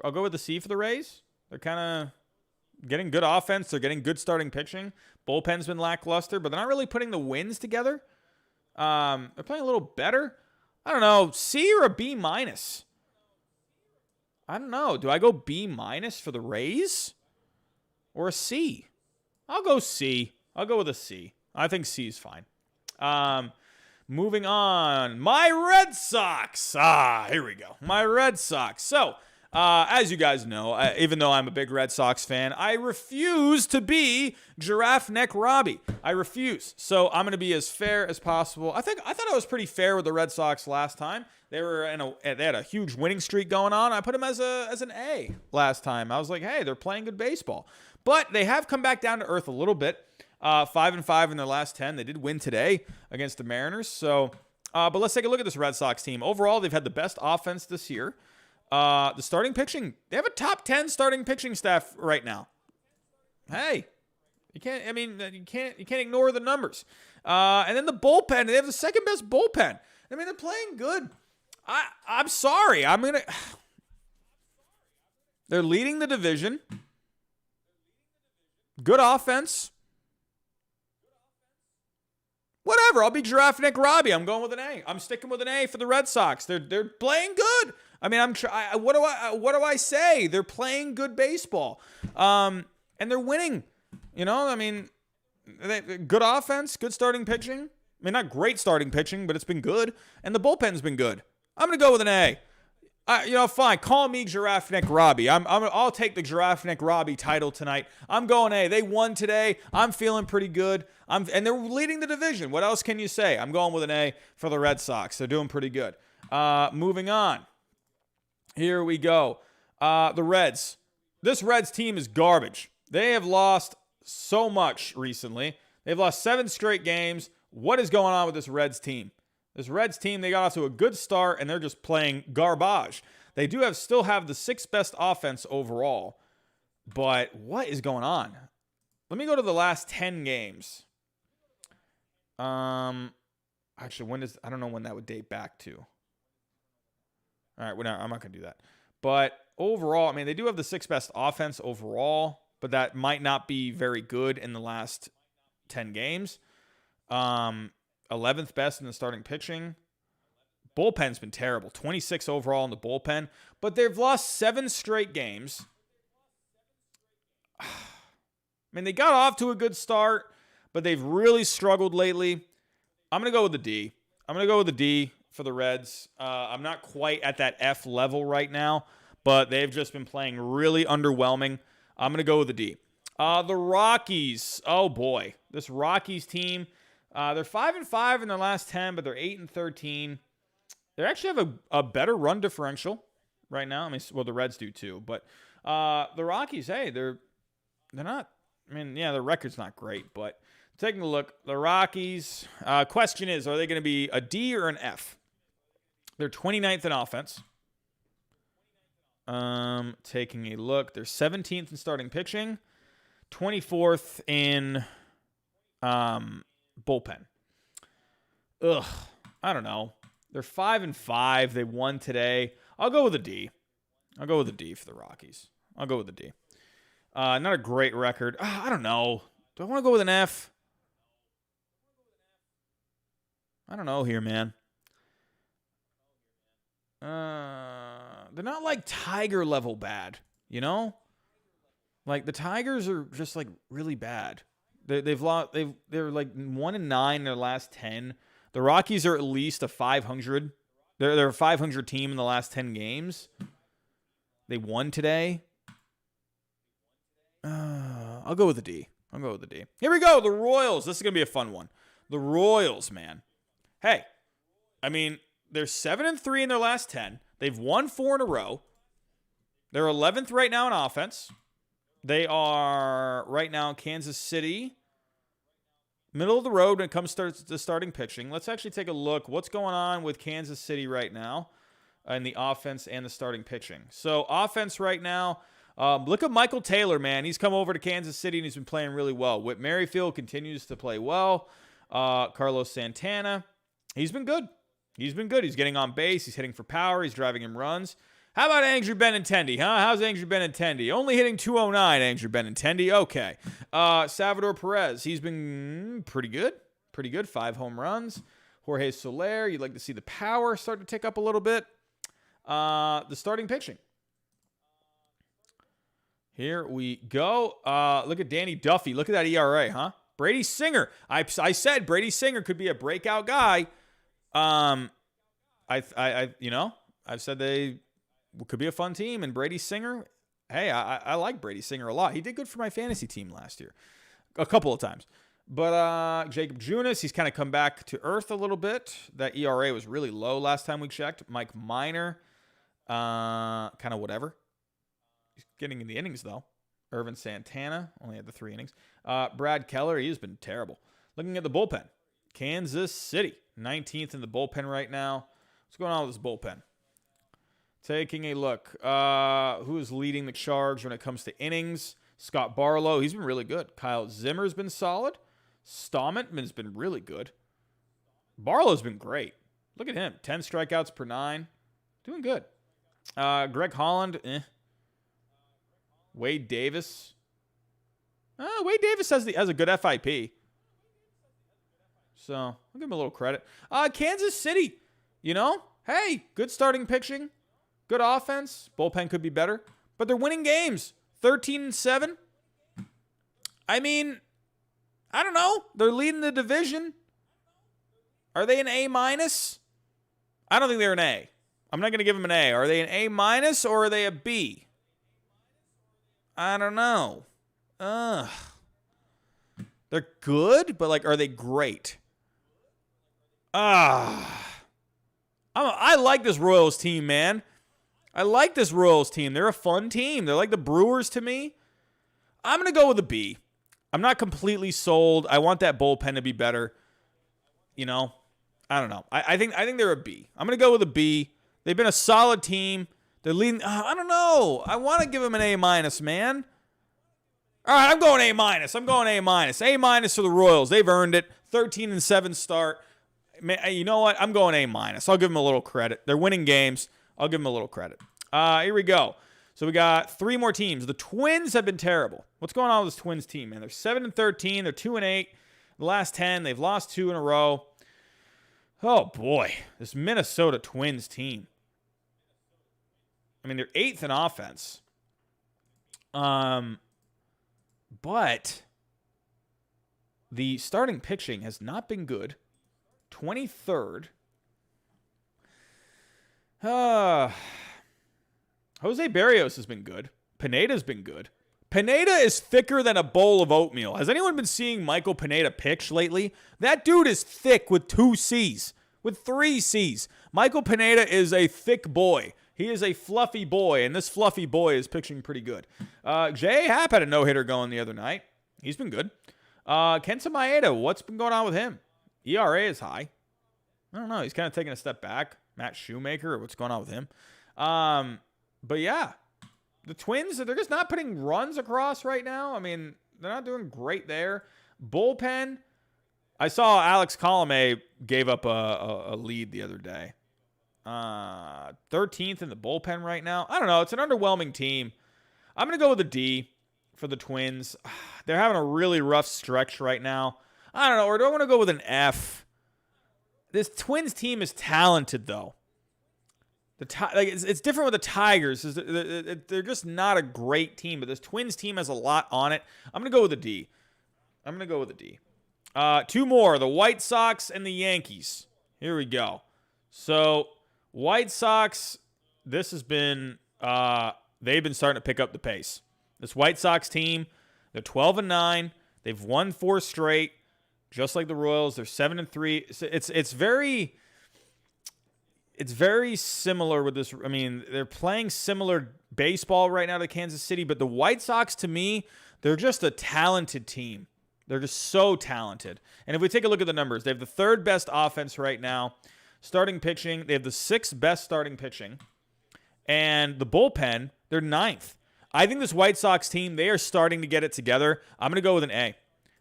I'll go with the C for the Rays. They're kind of getting good offense. They're getting good starting pitching. Bullpen's been lackluster, but they're not really putting the wins together. They're playing a little better. I don't know. C or a B minus? I don't know. Do I go B minus for the Rays? Or a C? I'll go C. I'll go with a C. I think C is fine. Moving on. My Red Sox. Here we go. My Red Sox. So, as you guys know, even though I'm a big Red Sox fan, I refuse to be Giraffe Neck Robbie. I refuse. So I'm going to be as fair as possible. I thought I was pretty fair with the Red Sox last time. They had a huge winning streak going on. I put them as an A last time. I was like, hey, they're playing good baseball. But they have come back down to earth a little bit. 5-5 in their last 10. They did win today against the Mariners. So, but let's take a look at this Red Sox team. Overall, they've had the best offense this year. The starting pitching, they have a top 10 starting pitching staff right now. Hey, you can't ignore the numbers. And then the bullpen, they have the second best bullpen. I mean, they're playing good. I'm sorry. They're leading the division. Good offense. Whatever. I'll be Giraffe Neck Robbie. I'm going with an A. I'm sticking with an A for the Red Sox. They're playing good. I mean, what do I say? They're playing good baseball. And they're winning. You know, I mean, good offense, good starting pitching. I mean, not great starting pitching, but it's been good. And the bullpen's been good. I'm going to go with an A. Fine. Call me Giraffe Neck Robbie. I'll take the Giraffe Neck Robbie title tonight. I'm going A. They won today. I'm feeling pretty good. And they're leading the division. What else can you say? I'm going with an A for the Red Sox. They're doing pretty good. Moving on. Here we go. The Reds. This Reds team is garbage. They have lost so much recently. They've lost 7 straight games. What is going on with this Reds team? This Reds team, they got off to a good start, and they're just playing garbage. They still have the 6th best offense overall. But what is going on? Let me go to the last 10 games. Actually, I don't know when that would date back to. All right, I'm not going to do that. But overall, I mean, they do have the 6th best offense overall, but that might not be very good in the last 10 games. 11th best in the starting pitching. Bullpen's been terrible. 26 overall in the bullpen. But they've lost 7 straight games. I mean, they got off to a good start, but they've really struggled lately. I'm going to go with the D. I'm going to go with the D for the Reds. I'm not quite at that F level right now, but they've just been playing really underwhelming. I'm going to go with the D. The Rockies. Oh, boy. This Rockies team, they're 5-5 in their last 10, but they're 8-13. They actually have a better run differential right now. I mean, well, the Reds do too, but the Rockies, hey, they're not, I mean, yeah, their record's not great, but taking a look, the Rockies, question is, are they going to be a D or an F? They're 29th in offense. Taking a look, they're 17th in starting pitching, 24th in bullpen. Ugh, I don't know. They're 5-5. They won today. I'll go with a D. I'll go with a D for the Rockies. I'll go with a D. Not a great record. I don't know. Do I want to go with an F? I don't know here, man. They're not like Tiger level bad, you know? Like the Tigers are just like really bad. They're like 1-9 in their last 10. The Rockies are at least a 500. They're a 500 team in the last 10 games. They won today. I'll go with the D. I'll go with the D. Here we go. The Royals. This is going to be a fun one. The Royals, man. Hey, I mean, they're 7-3 in their last 10. They've won 4 in a row. They're 11th right now in offense. They are right now Kansas City. Middle of the road when it comes to starting pitching. Let's actually take a look. What's going on with Kansas City right now in the offense and the starting pitching? So offense right now, look at Michael Taylor, man. He's come over to Kansas City and he's been playing really well. Whit Merrifield continues to play well. Carlos Santana, he's been good. He's been good. He's getting on base. He's hitting for power. He's driving in runs. How about Andrew Benintendi, huh? How's Andrew Benintendi? Only hitting 209, Andrew Benintendi. Okay. Salvador Perez, he's been pretty good. Pretty good. 5 home runs. Jorge Soler, you'd like to see the power start to tick up a little bit. The starting pitching. Here we go. Look at Danny Duffy. Look at that ERA, huh? Brady Singer. I said Brady Singer could be a breakout guy. I've said they could be a fun team, and Brady Singer, hey, I like Brady Singer a lot. He did good for my fantasy team last year, a couple of times. But Jacob Junis, he's kind of come back to earth a little bit. That ERA was really low last time we checked. Mike Minor, kind of whatever. He's getting in the innings, though. Irvin Santana only had the 3 innings. Brad Keller, he's been terrible. Looking at the bullpen, Kansas City, 19th in the bullpen right now. What's going on with this bullpen? Taking a look. Who is leading the charge when it comes to innings? Scott Barlow, he's been really good. Kyle Zimmer's been solid. Stomentman's been really good. Barlow's been great. Look at him. 10 strikeouts per 9. Doing good. Greg Holland, Wade Davis. Wade Davis has a good FIP. So, I'll give him a little credit. Kansas City, hey, good starting pitching. Good offense. Bullpen could be better. But they're winning games. 13-7. I mean, I don't know. They're leading the division. Are they an A-? I don't think they're an A. I'm not going to give them an A. Are they an A- or are they a B? I don't know. They're good, but are they great? I like this Royals team, man. I like this Royals team. They're a fun team. They're like the Brewers to me. I'm going to go with a B. I'm not completely sold. I want that bullpen to be better. I don't know. I think they're a B. I'm going to go with a B. They've been a solid team. They're leading. I don't know. I want to give them an A-, man. All right, I'm going A-. I'm going A-. A- for the Royals. They've earned it. 13-7 start. You know what? I'm going A-. I'll give them a little credit. They're winning games. I'll give them a little credit. Here we go. So we got 3 more teams. The Twins have been terrible. What's going on with this Twins team, man? They're 7-13. They're 2-8. The last 10, they've lost 2 in a row. Oh, boy. This Minnesota Twins team. I mean, they're 8th in offense. But the starting pitching has not been good. 23rd. Jose Barrios has been good. Pineda's been good. Pineda is thicker than a bowl of oatmeal. Has anyone been seeing Michael Pineda pitch lately? That dude is thick with 2 C's, with 3 C's. Michael Pineda is a thick boy. He is a fluffy boy, and this fluffy boy is pitching pretty good. J.A. Happ had a no-hitter going the other night. He's been good. Kenta Maeda, what's been going on with him? ERA is high. I don't know. He's kind of taking a step back. Matt Shoemaker, what's going on with him? But yeah, the Twins, they're just not putting runs across right now. I mean, they're not doing great there. Bullpen, I saw Alex Colomé gave up a lead the other day. 13th in the bullpen right now. I don't know. It's an underwhelming team. I'm going to go with a D for the Twins. They're having a really rough stretch right now. I don't know. Or do I want to go with an F? This Twins team is talented, though. It's different with the Tigers. They're just not a great team, but this Twins team has a lot on it. I'm going to go with a D. 2 more, the White Sox and the Yankees. Here we go. So, White Sox, this has been, they've been starting to pick up the pace. This White Sox team, they're 12-9. They've won 4 straight, just like the Royals. They're 7-3. It's very similar with this. I mean, they're playing similar baseball right now to Kansas City, but the White Sox, to me, they're just a talented team. They're just so talented. And if we take a look at the numbers, they have the 3rd best offense right now. Starting pitching, they have the 6th best starting pitching. And the bullpen, they're 9th. I think this White Sox team, they are starting to get it together. I'm going to go with an A.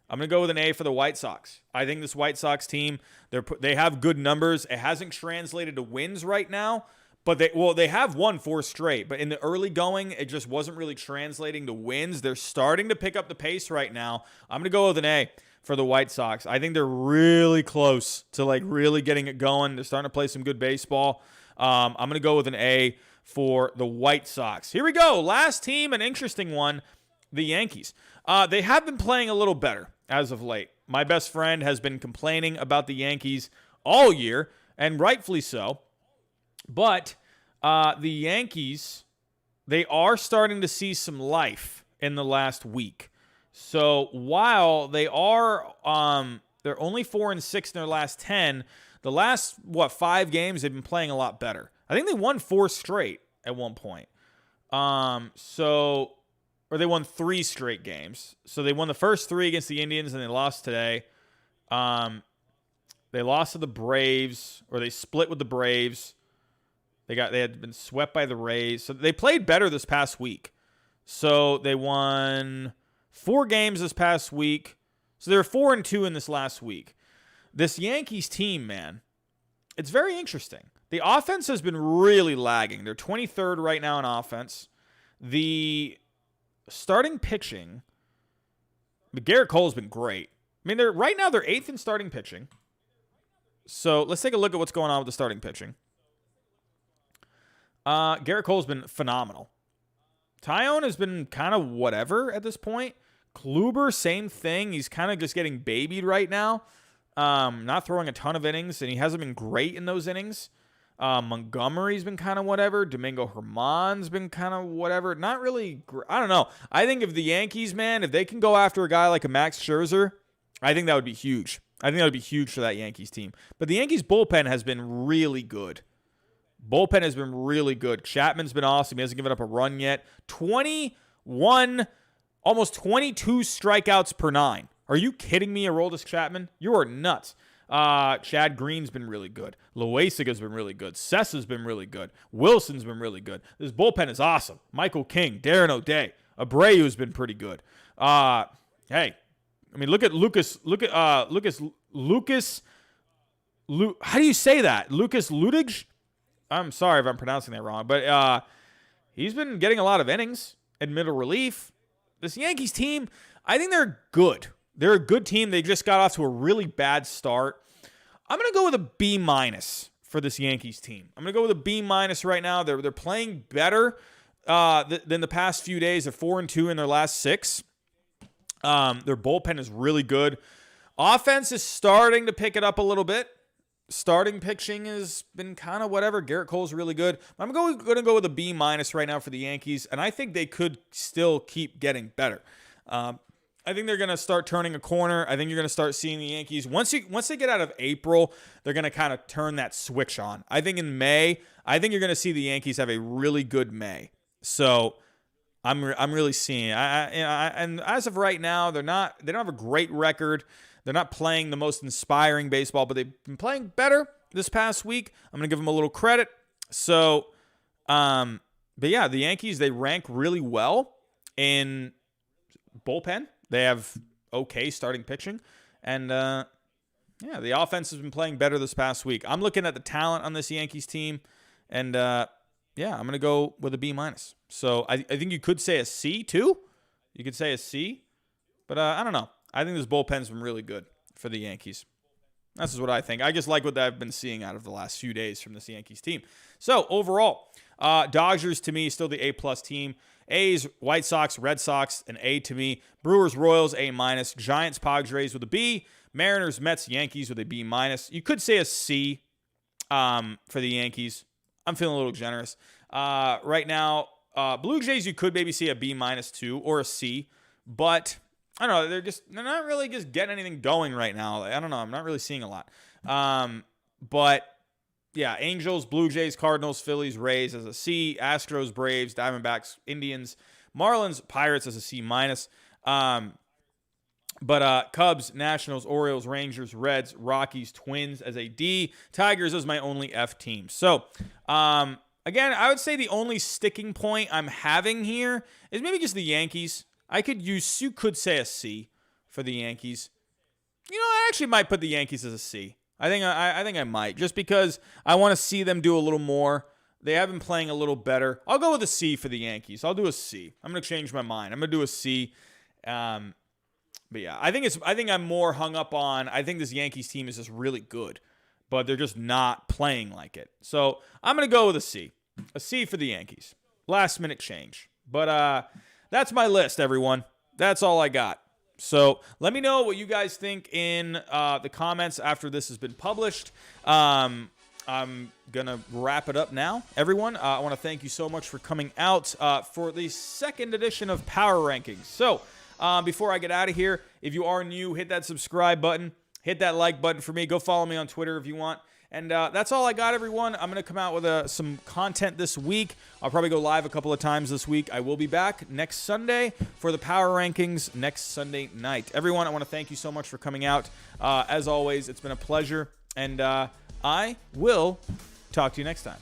I'm going to go with an A for the White Sox. I think this White Sox team, they have good numbers. It hasn't translated to wins right now, but they have won 4 straight. But in the early going, it just wasn't really translating to wins. They're starting to pick up the pace right now. I'm going to go with an A for the White Sox. I think they're really close to really getting it going. They're starting to play some good baseball. I'm going to go with an A for the White Sox. Here we go. Last team, an interesting one, the Yankees. They have been playing a little better as of late. My best friend has been complaining about the Yankees all year, and rightfully so. But the Yankees, they are starting to see some life in the last week. So while they are, they're only 4-6 in their last 10. The last 5 games they've been playing a lot better. I think they won 4 straight at one point. Or they won 3 straight games. So they won the first 3 against the Indians, and they lost today. They lost to the Braves, or they split with the Braves. They had been swept by the Rays. So they played better this past week. So they won 4 games this past week. So they're 4-2 in this last week. This Yankees team, man, it's very interesting. The offense has been really lagging. They're 23rd right now in offense. The starting pitching, Garrett Cole's been great. I mean, right now they're 8th in starting pitching. So let's take a look at what's going on with the starting pitching. Garrett Cole's been phenomenal. Tyone has been kind of whatever at this point. Kluber, same thing. He's kind of just getting babied right now. Not throwing a ton of innings, and he hasn't been great in those innings. Montgomery's been kind of whatever. Domingo Germán's been kind of whatever. Not really, I don't know. I think if the Yankees, man, if they can go after a guy like a Max Scherzer, I think that would be huge. I think that would be huge for that Yankees team. But the Yankees bullpen has been really good. Bullpen has been really good. Chapman's been awesome. He hasn't given up a run yet. 21, almost 22 strikeouts per 9. Are you kidding me, Aroldis Chapman? You are nuts. Chad Green's been really good. Loaisiga's been really good. Sessa's been really good. Wilson's been really good. This bullpen is awesome. Michael King, Darren O'Day, Abreu's been pretty good. Hey, I mean, look at Lucas. How do you say that? Lucas Ludig? I'm sorry if I'm pronouncing that wrong, but he's been getting a lot of innings in middle relief. This Yankees team, I think they're good. They're a good team. They just got off to a really bad start. I'm going to go with a B- for this Yankees team. I'm going to go with a B- right now. They're playing better than the past few days. They're 4-2 in their last 6. Their bullpen is really good. Offense is starting to pick it up a little bit. Starting pitching has been kind of whatever. Garrett Cole's really good. I'm going to go with a B- right now for the Yankees, and I think they could still keep getting better. I think they're going to start turning a corner. I think you're going to start seeing the Yankees. Once they get out of April, they're going to kind of turn that switch on. I think in May, you're going to see the Yankees have a really good May. So I'm really seeing it. And as of right now, they don't have a great record. They're not playing the most inspiring baseball, but they've been playing better this past week. I'm going to give them a little credit. So, but yeah, the Yankees, they rank really well in bullpen. They have okay starting pitching. And, yeah, the offense has been playing better this past week. I'm looking at the talent on this Yankees team. And, yeah, I'm going to go with a B-. So I think you could say a C, too. You could say a C. But I don't know. I think this bullpen's been really good for the Yankees. This is what I think. I just like what I've been seeing out of the last few days from this Yankees team. So, overall, Dodgers, to me, still the A+ team. A's, White Sox, Red Sox, an A to me. Brewers, Royals, A-. Giants, Padres with a B. Mariners, Mets, Yankees with a B-. You could say a C for the Yankees. I'm feeling a little generous. Right now, Blue Jays, you could maybe see a B- too, or a C. But I don't know. They're not really just getting anything going right now. I don't know. I'm not really seeing a lot. But yeah, Angels, Blue Jays, Cardinals, Phillies, Rays as a C. Astros, Braves, Diamondbacks, Indians, Marlins, Pirates as a C-. But Cubs, Nationals, Orioles, Rangers, Reds, Rockies, Twins as a D. Tigers as my only F team. So, again, I would say the only sticking point I'm having here is maybe just the Yankees. You could say a C for the Yankees. I actually might put the Yankees as a C. I think I might, just because I want to see them do a little more. They have been playing a little better. I'll go with a C for the Yankees. I'll do a C. I'm going to change my mind. I'm going to do a C. But yeah, I think I'm more hung up on, I think this Yankees team is just really good, but they're just not playing like it. So I'm going to go with a C. A C for the Yankees. Last minute change. But that's my list, everyone. That's all I got. So let me know what you guys think in the comments after this has been published. I'm going to wrap it up now. Everyone, I want to thank you so much for coming out for the second edition of Power Rankings. So before I get out of here, if you are new, hit that subscribe button. Hit that like button for me. Go follow me on Twitter if you want. And that's all I got, everyone. I'm going to come out with some content this week. I'll probably go live a couple of times this week. I will be back next Sunday for the Power Rankings next Sunday night. Everyone, I want to thank you so much for coming out. As always, it's been a pleasure. And I will talk to you next time.